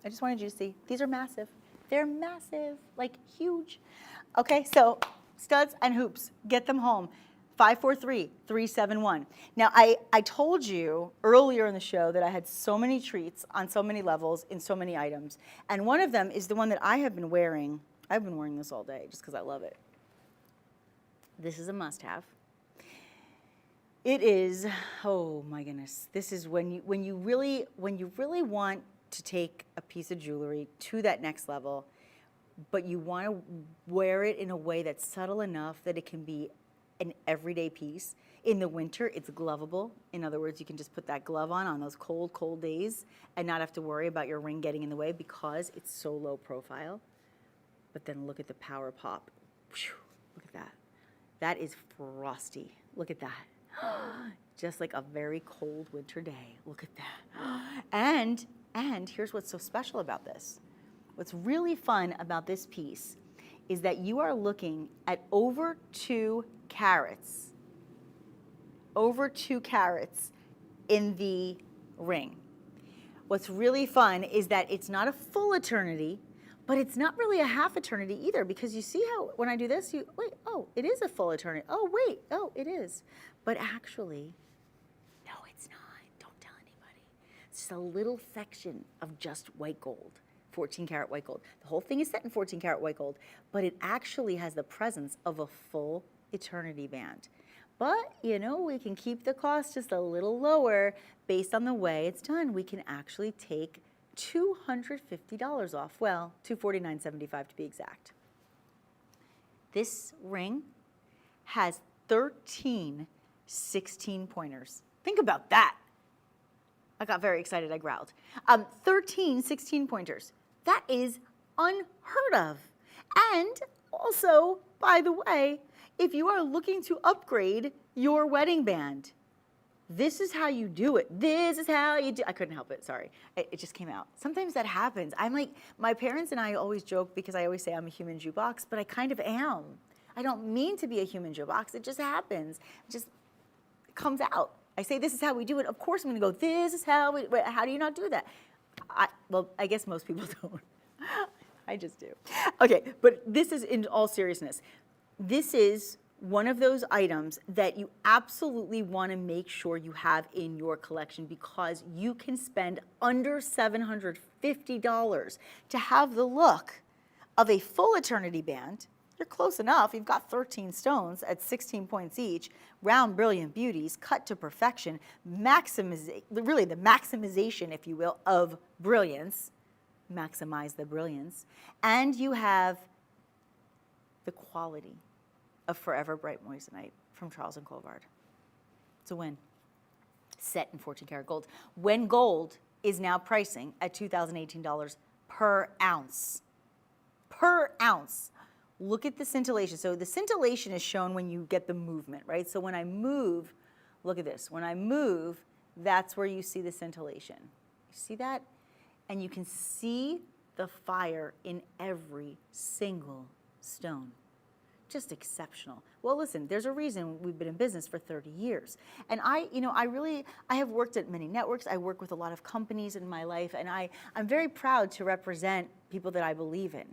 I just wanted you to see, these are massive. They're massive, like huge. Okay, so studs and hoops, get them home. 543-371. Now, I told you earlier in the show that I had so many treats on so many levels in so many items. And one of them is the one that I have been wearing. I've been wearing this all day just because I love it. This is a must-have. It is, oh my goodness, this is when you really want to take a piece of jewelry to that next level, but you want to wear it in a way that's subtle enough that it can be an everyday piece. In the winter, it's glovable. In other words, you can just put that glove on those cold, cold days and not have to worry about your ring getting in the way because it's so low profile. But then look at the power pop. Whew, look at that. That is frosty. Look at that. Just like a very cold winter day. Look at that. And here's what's so special about this. What's really fun about this piece is that you are looking at over 2 carats. Over 2 carats in the ring. What's really fun is that it's not a full eternity, but it's not really a half eternity either, because you see how when I do this, wait, oh, it is a full eternity. Oh, wait, oh, it is. But actually, no, it's not. Don't tell anybody. It's just a little section of just white gold, 14 karat white gold. The whole thing is set in 14 karat white gold, but it actually has the presence of a full eternity band. But, you know, we can keep the cost just a little lower based on the way it's done. We can actually take $250 off. Well, $249.75 to be exact. This ring has 13 16-pointers. Think about that. I got very excited, I growled. 13 16-pointers. That is unheard of. And also, by the way, if you are looking to upgrade your wedding band, this is how you do it. This is how you do. I couldn't help it. Sorry. It just came out. Sometimes that happens. I'm like, my parents and I always joke because I always say I'm a human jukebox, but I kind of am. I don't mean to be a human jukebox. It just happens. It just comes out. I say, this is how we do it. Of course, I'm going to go, this is how we, how do you not do that? Well, I guess most people don't. I just do. Okay, but this is, in all seriousness, this is one of those items that you absolutely want to make sure you have in your collection, because you can spend under $750 to have the look of a full eternity band. You're close enough. You've got 13 stones at 16 points each, round brilliant beauties, cut to perfection, really the maximization, if you will, of brilliance. Maximize the brilliance. And you have the quality of Forever Bright Moissanite from Charles and Colvard. It's a win. Set in 14 karat gold. When gold is now pricing at $2,018 per ounce. Per ounce. Look at the scintillation. So the scintillation is shown when you get the movement, right? So when I move, look at this. When I move, that's where you see the scintillation. You see that? And you can see the fire in every single stone. Just exceptional. Well, listen, there's a reason we've been in business for 30 years. And I have worked at many networks. I work with a lot of companies in my life, and I'm very proud to represent people that I believe in.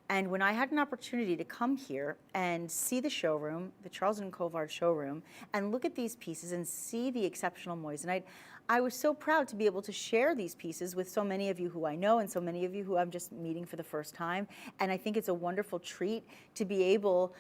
And when I had an opportunity to come here and see the showroom, the Charles and Colvard showroom, and look at these pieces and see the exceptional moissanite, I was so proud to be able to share these pieces with so many of you who I know and so many of you who I'm just meeting for the first time. And I think it's a wonderful treat to be able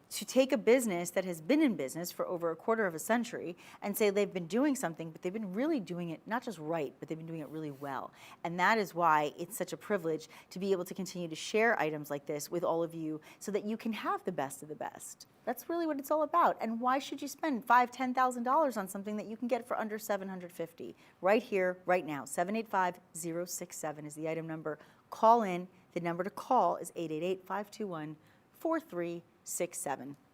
to take a business that has been in business for over a quarter of a century and say they've been doing something, but they've been really doing it not just right, but they've been doing it really well. And that is why it's such a privilege to be able to continue to share items like this with all of you so that you can have the best of the best. That's really what it's all about. And why should you spend $5,000, $10,000 on something that you can get for under $750? Right here, right now. 785-067 is the item number. Call in. The number to call is 888-521-4367.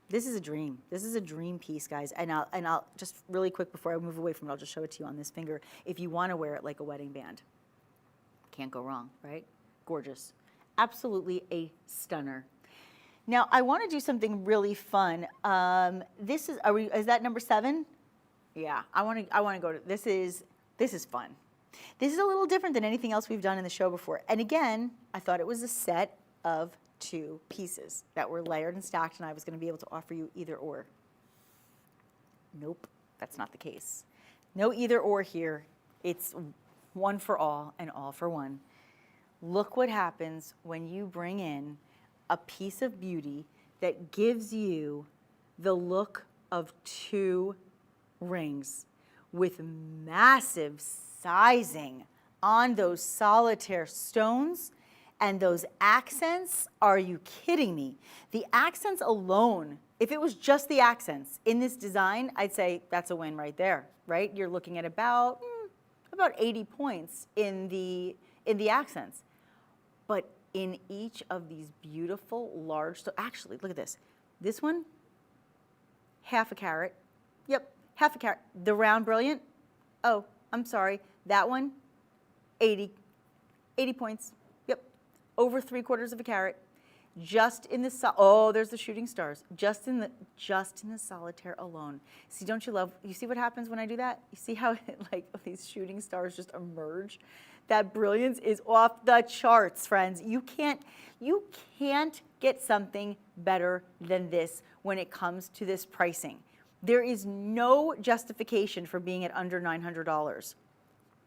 This is a dream. This is a dream piece, guys. And I'll just really quick before I move away from it, I'll just show it to you on this finger. If you want to wear it like a wedding band, can't go wrong, right? Gorgeous. Absolutely a stunner. Now I want to do something really fun. This is is that number 7? Yeah, I want to go to this is fun. This is a little different than anything else we've done in the show before. And again, I thought it was a set of 2 pieces that were layered and stacked, and I was going to be able to offer you either or. Nope, that's not the case. No either or here. It's one for all and all for one. Look what happens when you bring in a piece of beauty that gives you the look of 2 rings with massive sizing on those solitaire stones and those accents. Are you kidding me? The accents alone, if it was just the accents in this design, I'd say that's a win right there, right? You're looking at about 80 points in the accents. But in each of these beautiful large, actually, look at this. This one, half a carat. Yep, half a carat. The round brilliant, oh, I'm sorry. That one, 80 points. Yep, over 3/4 of a carat. Just in the, oh, there's the shooting stars. Just in the solitaire alone. See, don't you love, you see what happens when I do that? You see how like these shooting stars just emerge? That brilliance is off the charts, friends. You can't get something better than this when it comes to this pricing. There is no justification for being at under $900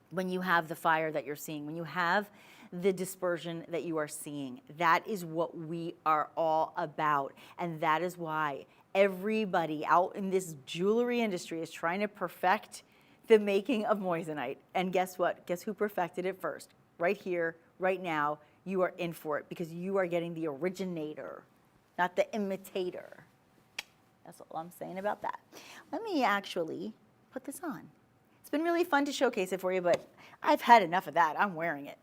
when you have the fire that you're seeing, when you have the dispersion that you are seeing. That is what we are all about. And that is why everybody out in this jewelry industry is trying to perfect the making of moissanite. And guess what? Guess who perfected it first? Right here, right now, you are in for it because you are getting the originator, not the imitator. That's all I'm saying about that. Let me actually put this on. It's been really fun to showcase it for you, but I've had enough of that. I'm wearing it.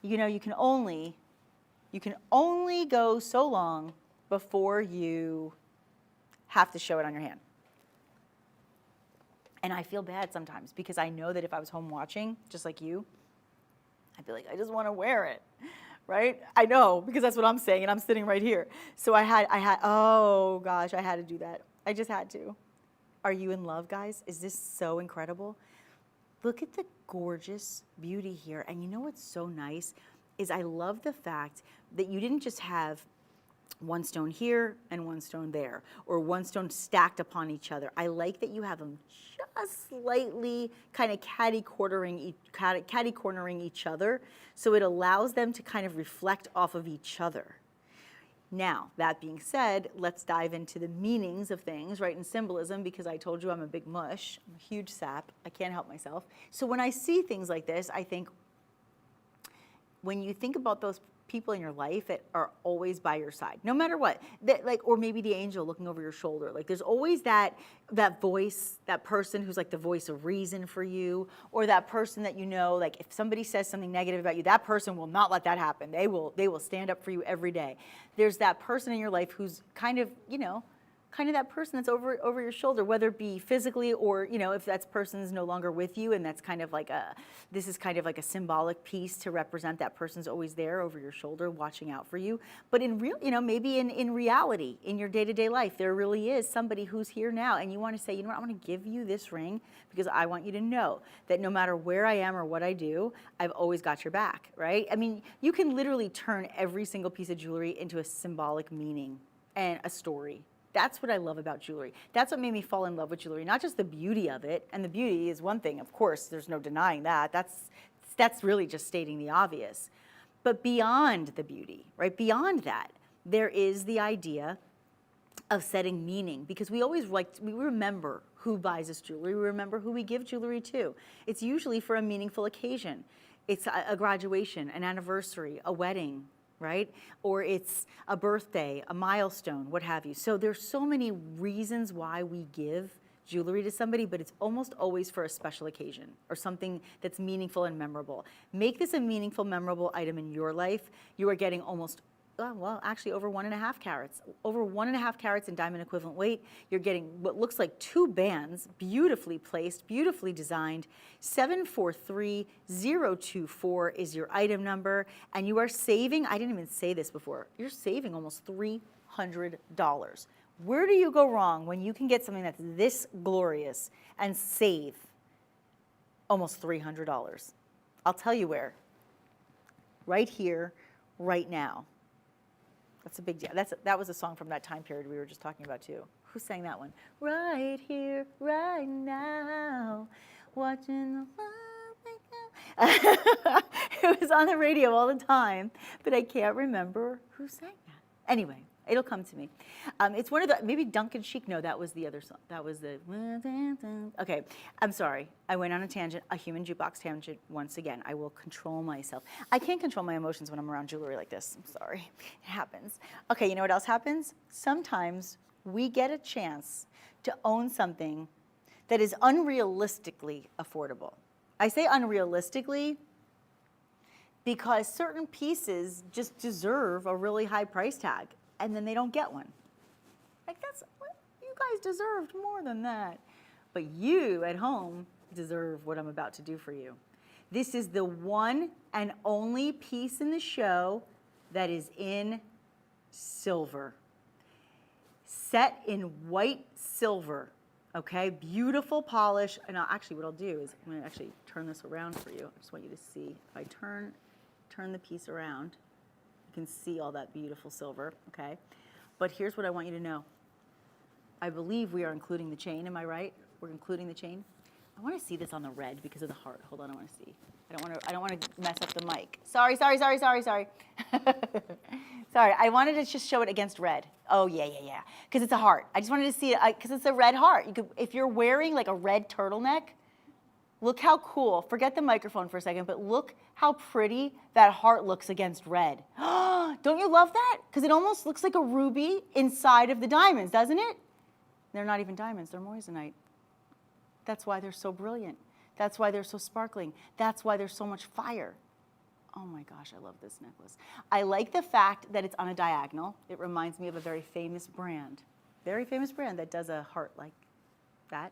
You know, you can only go so long before you have to show it on your hand. And I feel bad sometimes because I know that if I was home watching, just like you, I'd be like, I just want to wear it, right? I know, because that's what I'm saying, and I'm sitting right here. So I had, oh gosh, I had to do that. I just had to. Are you in love, guys? Is this so incredible? Look at the gorgeous beauty here. And you know what's so nice is I love the fact that you didn't just have one stone here and one stone there, or one stone stacked upon each other. I like that you have them just slightly kind of catty-cornering each other, so it allows them to kind of reflect off of each other. Now, that being said, let's dive into the meanings of things, right, and symbolism, because I told you I'm a big mush. I'm a huge sap. I can't help myself. So when I see things like this, I think when you think about those people in your life that are always by your side, no matter what, that, like, or maybe the angel looking over your shoulder, like there's always that voice, that person who's like the voice of reason for you, or that person that you know, like if somebody says something negative about you, that person will not let that happen. They will stand up for you every day. There's that person in your life who's kind of, you know, kind of that person that's over your shoulder, whether it be physically or, you know, if that person's no longer with you, and that's kind of like this is kind of like a symbolic piece to represent that person's always there over your shoulder watching out for you. But in real, you know, maybe in reality, in your day-to-day life, there really is somebody who's here now, and you want to say, you know what, I want to give you this ring because I want you to know that no matter where I am or what I do, I've always got your back, right? I mean, you can literally turn every single piece of jewelry into a symbolic meaning and a story. That's what I love about jewelry. That's what made me fall in love with jewelry, not just the beauty of it. And the beauty is one thing, of course, there's no denying that. That's really just stating the obvious. But beyond the beauty, right, beyond that, there is the idea of setting meaning, because we always we remember who buys us jewelry, we remember who we give jewelry to. It's usually for a meaningful occasion. It's a graduation, an anniversary, a wedding, right? Or it's a birthday, a milestone, what have you. So there's so many reasons why we give jewelry to somebody, but it's almost always for a special occasion or something that's meaningful and memorable. Make this a meaningful, memorable item in your life. You are getting almost, well, actually over 1.5 carats. Over 1.5 carats in diamond equivalent weight. You're getting what looks like 2 bands, beautifully placed, beautifully designed. 743024 is your item number, and you are saving, I didn't even say this before, you're saving almost $300. Where do you go wrong when you can get something that's this glorious and save almost $300? I'll tell you where. Right here, right now. That's a big deal. That was a song from that time period we were just talking about too. Who sang that one? Right here, right now, watching the world wake up. It was on the radio all the time, but I can't remember who sang that. Anyway, it'll come to me. It's one of the, maybe Duncan Sheik, no, that was the other song. That was the, okay, I'm sorry. I went on a tangent, a human jukebox tangent once again. I will control myself. I can't control my emotions when I'm around jewelry like this. I'm sorry, it happens. Okay, you know what else happens? Sometimes we get a chance to own something that is unrealistically affordable. I say unrealistically because certain pieces just deserve a really high price tag, and then they don't get one. Like, that's what you guys deserved more than that. But you at home deserve what I'm about to do for you. This is the one and only piece in the show that is in silver. Set in white silver, okay? Beautiful polish. And actually what I'll do is I'm gonna actually turn this around for you. I just want you to see. If I turn the piece around, you can see all that beautiful silver, okay? But here's what I want you to know. I believe we are including the chain, am I right? We're including the chain. I wanna see this on the red because of the heart. Hold on, I wanna see. I don't wanna mess up the mic. Sorry. Sorry, I wanted to just show it against red. Oh, yeah, because it's a heart. I just wanted to see it, because it's a red heart. You could, if you're wearing like a red turtleneck, look how cool. Forget the microphone for a second, but look how pretty that heart looks against red. Don't you love that? Because it almost looks like a ruby inside of the diamonds, doesn't it? They're not even diamonds, they're moissanite. That's why they're so brilliant. That's why they're so sparkling. That's why there's so much fire. Oh my gosh, I love this necklace. I like the fact that it's on a diagonal. It reminds me of a very famous brand that does a heart like that.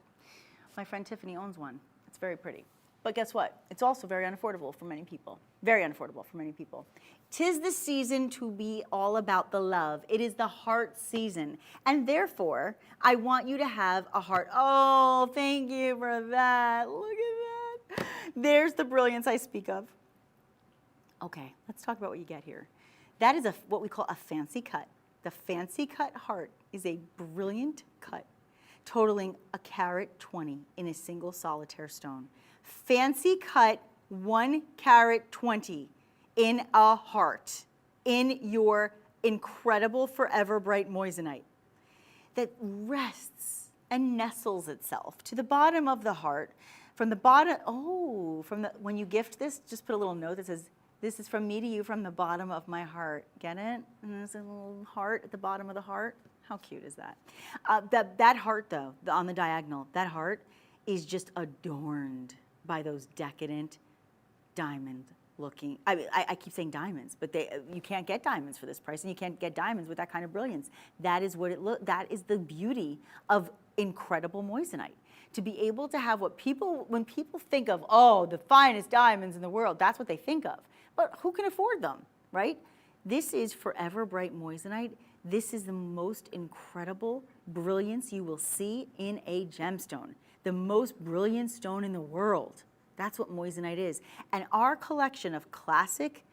My friend Tiffany owns one. It's very pretty. But guess what? It's also very unaffordable for many people. Very unaffordable for many people. 'Tis the season to be all about the love. It is the heart season. And therefore, I want you to have a heart. Oh, thank you for that. Look at that. There's the brilliance I speak of. Okay, let's talk about what you get here. That is what we call a fancy cut. The fancy cut heart is a brilliant cut, totaling 1.20 carat in a single solitaire stone. Fancy cut 1.20 carat in a heart, in your incredible forever bright moissanite that rests and nestles itself to the bottom of the heart. From the bottom, when you gift this, just put a little note that says, "This is from me to you from the bottom of my heart." Get it? And there's a little heart at the bottom of the heart. How cute is that? That heart, though, on the diagonal, that heart is just adorned by those decadent diamond-looking. I keep saying diamonds, but you can't get diamonds for this price, and you can't get diamonds with that kind of brilliance. That is what that is the beauty of incredible moissanite. To be able to have when people think of, oh, the finest diamonds in the world, that's what they think of. But who can afford them, right? This is forever bright moissanite. This is the most incredible brilliance you will see in a gemstone. The most brilliant stone in the world. That's what moissanite is. And our collection of classic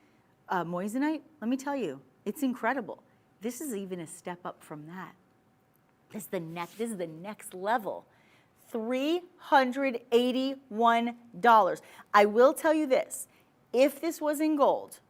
moissanite, let me tell you, it's incredible. This is even a step up from that. This is the next level. $381. I will tell you this, if this was in gold,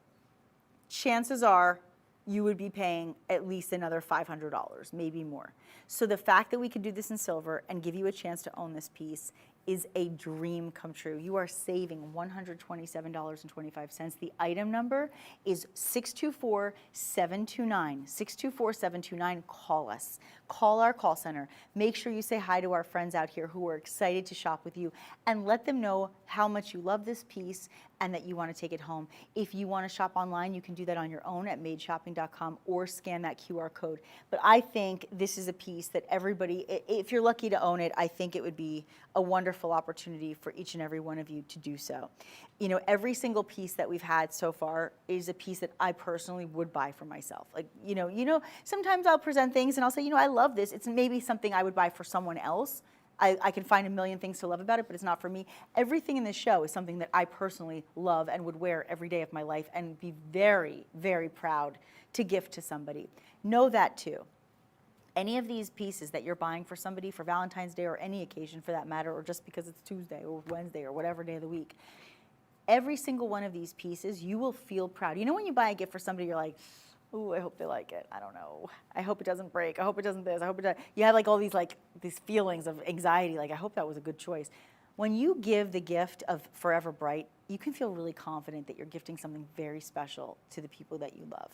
chances are you would be paying at least another $500, maybe more. So the fact that we could do this in silver and give you a chance to own this piece is a dream come true. You are saving $127.25. The item number is 624-729. 624-729, call us. Call our call center. Make sure you say hi to our friends out here who are excited to shop with you and let them know how much you love this piece and that you want to take it home. If you want to shop online, you can do that on your own at madeshopping.com or scan that QR code. But I think this is a piece that everybody, if you're lucky to own it, I think it would be a wonderful opportunity for each and every one of you to do so. You know, every single piece that we've had so far is a piece that I personally would buy for myself. Like, you know, sometimes I'll present things and I'll say, you know, I love this. It's maybe something I would buy for someone else. I can find a million things to love about it, but it's not for me. Everything in this show is something that I personally love and would wear every day of my life and be very, very proud to gift to somebody. Know that too. Any of these pieces that you're buying for somebody for Valentine's Day or any occasion for that matter, or just because it's Tuesday or Wednesday or whatever day of the week, every single one of these pieces, you will feel proud. You know when you buy a gift for somebody, you're like, ooh, I hope they like it. I don't know. I hope it doesn't break. I hope it doesn't this. I hope it does. You have like all these feelings of anxiety, like I hope that was a good choice. When you give the gift of Forever Bright, you can feel really confident that you're gifting something very special to the people that you love.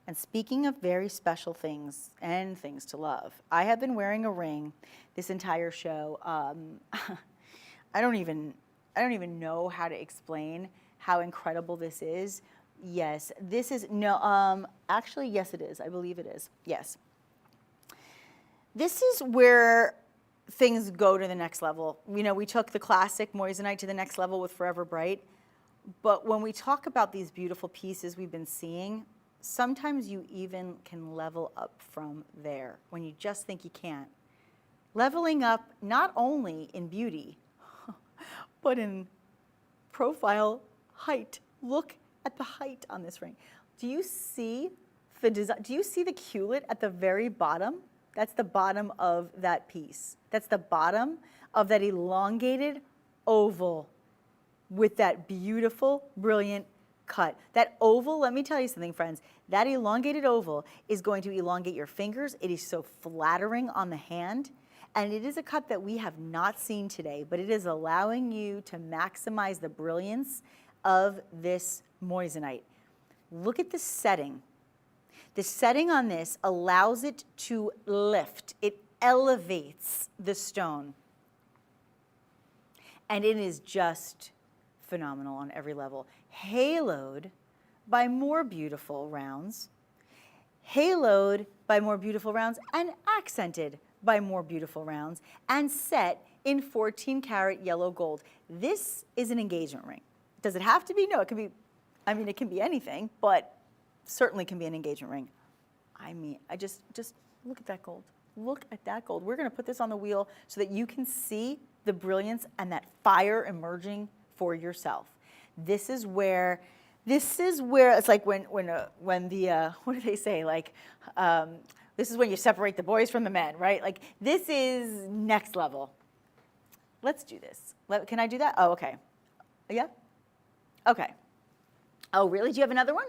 And speaking of very special things and things to love, I have been wearing a ring this entire show. I don't even know how to explain how incredible this is. Yes, this is, no, actually, yes it is. I believe it is, yes. This is where things go to the next level. You know, we took the classic moissanite to the next level with Forever Bright, but when we talk about these beautiful pieces we've been seeing, sometimes you even can level up from there when you just think you can't. Leveling up not only in beauty, but in profile height. Look at the height on this ring. Do you see the design? Do you see the culet at the very bottom? That's the bottom of that piece. That's the bottom of that elongated oval with that beautiful, brilliant cut. That oval, let me tell you something, friends, that elongated oval is going to elongate your fingers. It is so flattering on the hand. And it is a cut that we have not seen today, but it is allowing you to maximize the brilliance of this moissanite. Look at the setting. The setting on this allows it to lift. It elevates the stone. And it is just phenomenal on every level. Haloed by more beautiful rounds. Haloed by more beautiful rounds and accented by more beautiful rounds and set in 14 karat yellow gold. This is an engagement ring. Does it have to be? No, it can be, I mean, it can be anything, but certainly can be an engagement ring. I mean, I just look at that gold. Look at that gold. We're gonna put this on the wheel so that you can see the brilliance and that fire emerging for yourself. This is where it's like when the, what do they say? Like, this is when you separate the boys from the men, right? Like, this is next level. Let's do this. Can I do that? Oh, okay. Yeah? Okay. Oh, really? Do you have another one?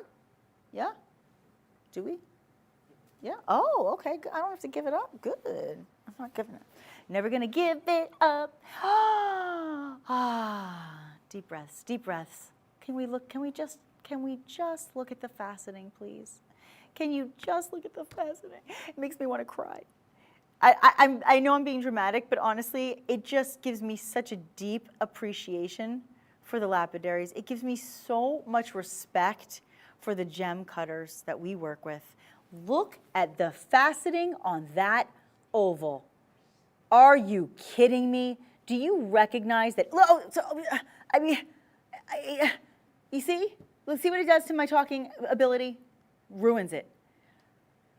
Yeah? Do we? Yeah? Oh, okay. I don't have to give it up. Good. I'm not giving it. Never gonna give it up. Deep breaths, deep breaths. Can we just look at the faceting, please? Can you just look at the faceting? It makes me want to cry. I know I'm being dramatic, but honestly, it just gives me such a deep appreciation for the lapidaries. It gives me so much respect for the gem cutters that we work with. Look at the faceting on that oval. Are you kidding me? Do you recognize that? I mean, you see? Let's see what it does to my talking ability. Ruins it.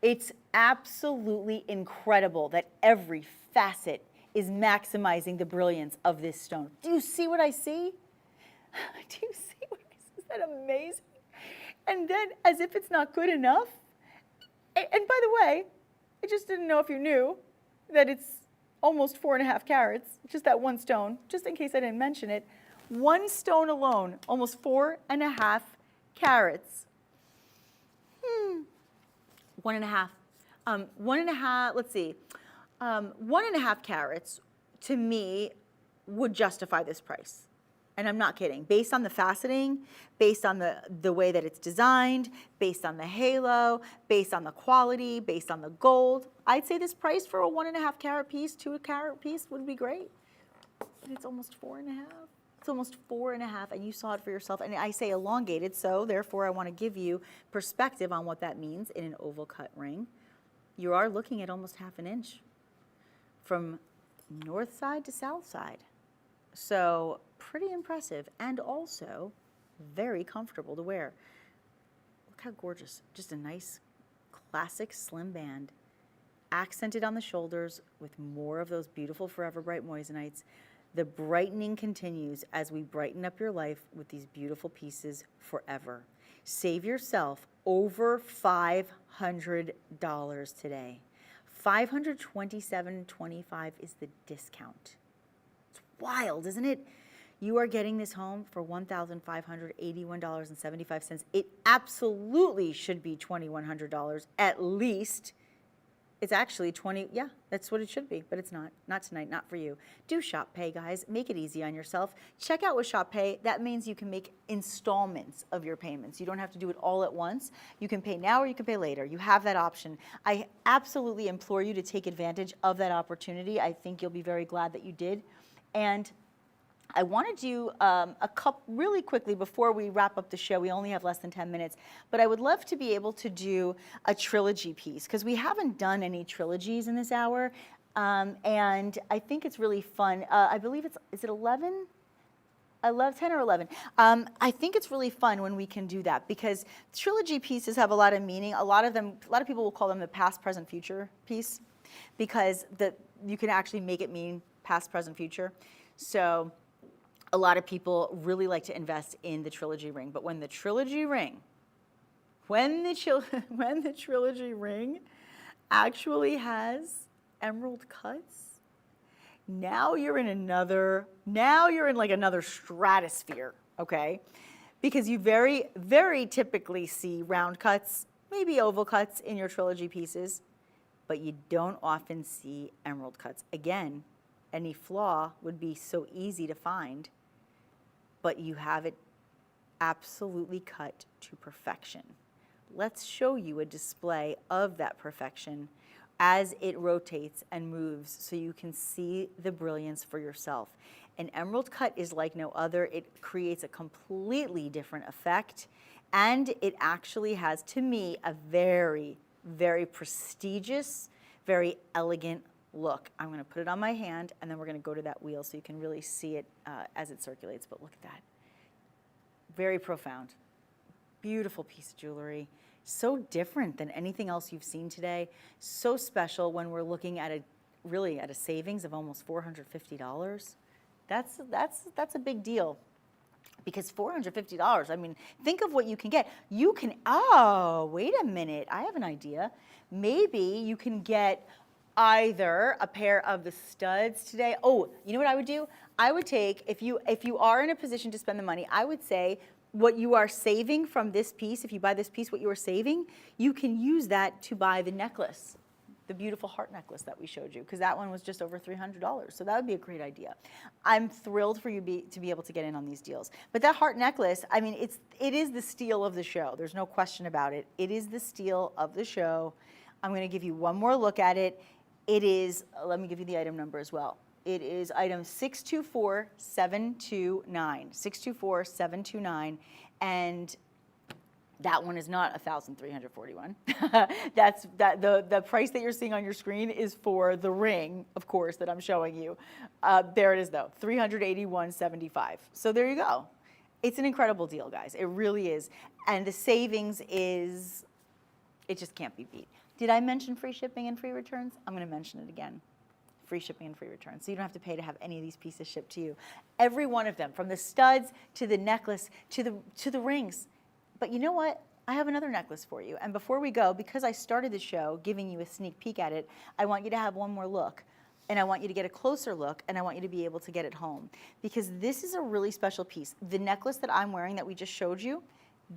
It's absolutely incredible that every facet is maximizing the brilliance of this stone. Do you see what I see? Do you see what I see? Is that amazing? And then, as if it's not good enough, and by the way, I just didn't know if you knew that it's almost 4.5 carats, just that one stone, just in case I didn't mention it. One stone alone, almost 4.5 carats. 1.5. 1.5, let's see. 1.5 carats, to me, would justify this price. And I'm not kidding. Based on the faceting, based on the way that it's designed, based on the halo, based on the quality, based on the gold, I'd say this price for a 1.5 carat piece, 2 carat piece would be great. But it's almost 4.5. It's almost 4.5, and you saw it for yourself. And I say elongated, so therefore I want to give you perspective on what that means in an oval cut ring. You are looking at almost 1/2 inch from north side to south side. So pretty impressive, and also very comfortable to wear. Look how gorgeous. Just a nice classic slim band, accented on the shoulders with more of those beautiful Forever Bright moissanites. The brightening continues as we brighten up your life with these beautiful pieces forever. Save yourself over $500 today. $527.25 is the discount. It's wild, isn't it? You are getting this home for $1,581.75. It absolutely should be $2,100 at least. It's actually 20, yeah, that's what it should be, but it's not. Not tonight, not for you. Do Shop Pay, guys. Make it easy on yourself. Check out with Shop Pay. That means you can make installments of your payments. You don't have to do it all at once. You can pay now or you can pay later. You have that option. I absolutely implore you to take advantage of that opportunity. I think you'll be very glad that you did. And I want to do a couple really quickly before we wrap up the show. We only have less than 10 minutes, but I would love to be able to do a trilogy piece because we haven't done any trilogies in this hour, and I think it's really fun. I believe is it 11? I love 10 or 11. I think it's really fun when we can do that because trilogy pieces have a lot of meaning. A lot of people will call them the past, present, future piece because you can actually make it mean past, present, future. So a lot of people really like to invest in the trilogy ring, but when the trilogy ring actually has emerald cuts, now you're in like another stratosphere, okay? Because you very, very typically see round cuts, maybe oval cuts in your trilogy pieces, but you don't often see emerald cuts. Again, any flaw would be so easy to find, but you have it absolutely cut to perfection. Let's show you a display of that perfection as it rotates and moves so you can see the brilliance for yourself. An emerald cut is like no other. It creates a completely different effect, and it actually has, to me, a very, very prestigious, very elegant look. I'm going to put it on my hand, and then we're going to go to that wheel so you can really see it as it circulates. But look at that. Very profound. Beautiful piece of jewelry. So different than anything else you've seen today. So special when we're looking at a savings of almost $450. That's a big deal. Because $450, I mean, think of what you can get. You can, oh, wait a minute, I have an idea. Maybe you can get either a pair of the studs today. Oh, you know what I would do? I would take, if you are in a position to spend the money, I would say what you are saving from this piece, if you buy this piece, what you are saving, you can use that to buy the necklace, the beautiful heart necklace that we showed you, because that one was just over $300. So that would be a great idea. I'm thrilled for you to be able to get in on these deals. But that heart necklace, I mean, it is the steal of the show. There's no question about it. It is the steal of the show. I'm going to give you one more look at it. It is, let me give you the item number as well. It is item 624729, 624729, and that one is not $1,341. The price that you're seeing on your screen is for the ring, of course, that I'm showing you. There it is, though, $381.75. So there you go. It's an incredible deal, guys. It really is, and the savings is, it just can't be beat. Did I mention free shipping and free returns? I'm going to mention it again. Free shipping and free returns. So you don't have to pay to have any of these pieces shipped to you. Every one of them, from the studs to the necklace to the rings. But you know what? I have another necklace for you. And before we go, because I started the show giving you a sneak peek at it, I want you to have one more look. And I want you to get a closer look, and I want you to be able to get it home. Because this is a really special piece. The necklace that I'm wearing that we just showed you,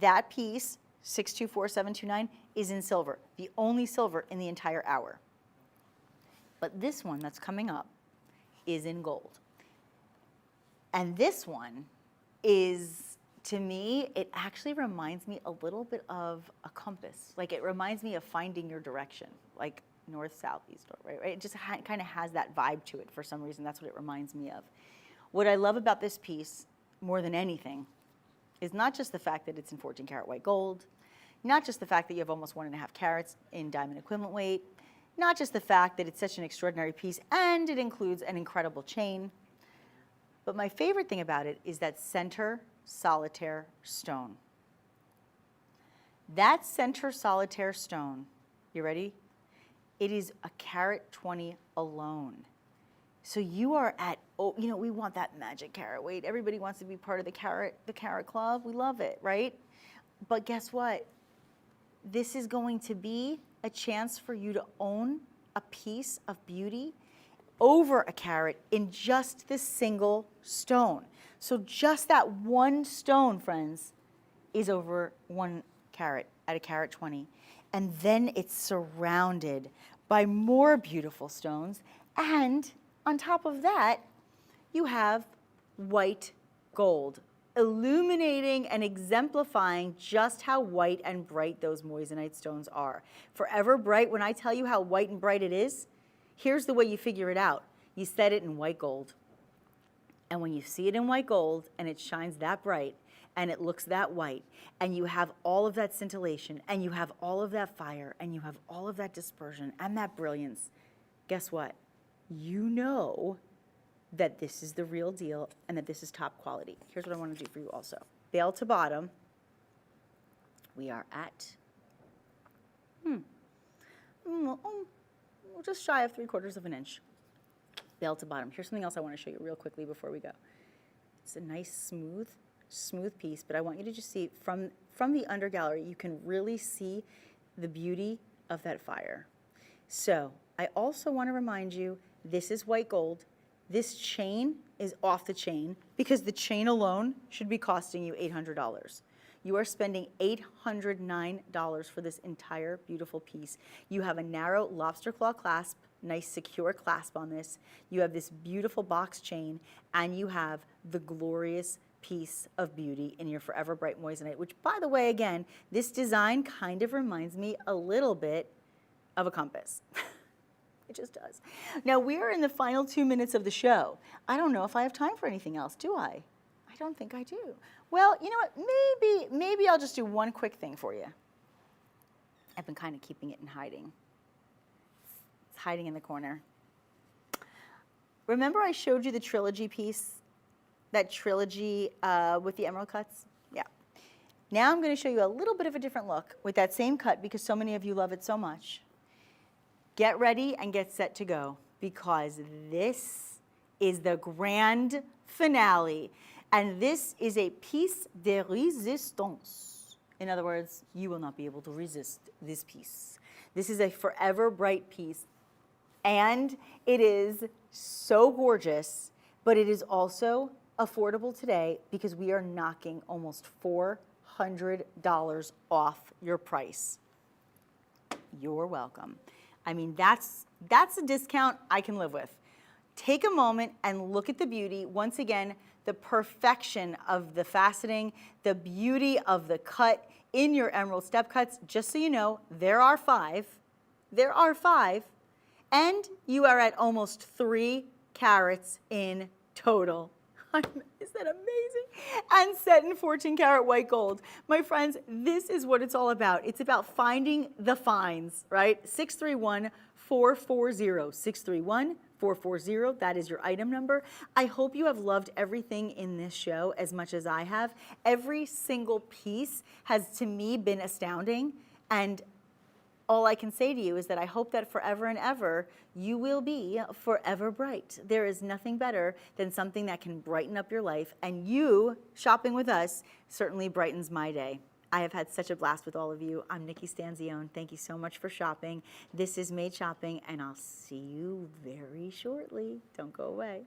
that piece, 624729, is in silver, the only silver in the entire hour. But this one that's coming up is in gold. And this one is, to me, it actually reminds me a little bit of a compass. Like, it reminds me of finding your direction, like north, south, east, right? It just kind of has that vibe to it for some reason. That's what it reminds me of. What I love about this piece, more than anything, is not just the fact that it's in 14 karat white gold, not just the fact that you have almost 1.5 carats in diamond equivalent weight, not just the fact that it's such an extraordinary piece and it includes an incredible chain, but my favorite thing about it is that center solitaire stone. That center solitaire stone, you ready? It is a carat 20 alone. So you are at, oh, you know, we want that magic carat weight. Everybody wants to be part of the carat club. We love it, right? But guess what? This is going to be a chance for you to own a piece of beauty over a carat in just this single stone. So just that one stone, friends, is over 1 carat at a carat 20. And then it's surrounded by more beautiful stones. And on top of that, you have white gold, illuminating and exemplifying just how white and bright those moissanite stones are. Forever bright, when I tell you how white and bright it is, here's the way you figure it out. You set it in white gold. And when you see it in white gold and it shines that bright and it looks that white and you have all of that scintillation and you have all of that fire and you have all of that dispersion and that brilliance, guess what? You know that this is the real deal and that this is top quality. Here's what I want to do for you also. Bail to bottom, we are at, just shy of 3/4 of an inch. Bail to bottom. Here's something else I want to show you real quickly before we go. It's a nice smooth piece, but I want you to just see from the under gallery, you can really see the beauty of that fire. So I also want to remind you, this is white gold. This chain is off the chain because the chain alone should be costing you $800. You are spending $809 for this entire beautiful piece. You have a narrow lobster claw clasp, nice secure clasp on this. You have this beautiful box chain, and you have the glorious piece of beauty in your Forever Bright moissanite, which, by the way, again, this design kind of reminds me a little bit of a compass. It just does. Now, we are in the final 2 minutes of the show. I don't know if I have time for anything else, do I? I don't think I do. Well, you know what? Maybe I'll just do one quick thing for you. I've been kind of keeping it in hiding. It's hiding in the corner. Remember I showed you the trilogy piece? That trilogy with the emerald cuts? Yeah. Now I'm going to show you a little bit of a different look with that same cut because so many of you love it so much. Get ready and get set to go because this is the grand finale. And this is a piece de résistance. In other words, you will not be able to resist this piece. This is a Forever Bright piece. And it is so gorgeous, but it is also affordable today because we are knocking almost $400 off your price. You're welcome. I mean, that's a discount I can live with. Take a moment and look at the beauty. Once again, the perfection of the faceting, the beauty of the cut in your emerald step cuts. Just so you know, there are 5. There are 5. And you are at almost 3 carats in total. Is that amazing? And set in 14 karat white gold. My friends, this is what it's all about. It's about finding the finds, right? 631-440. 631-440, that is your item number. I hope you have loved everything in this show as much as I have. Every single piece has, to me, been astounding. And all I can say to you is that I hope that forever and ever, you will be forever bright. There is nothing better than something that can brighten up your life, and you shopping with us certainly brightens my day. I have had such a blast with all of you. I'm Nikki Stanzione. Thank you so much for shopping. This is Made Shopping, and I'll see you very shortly. Don't go away.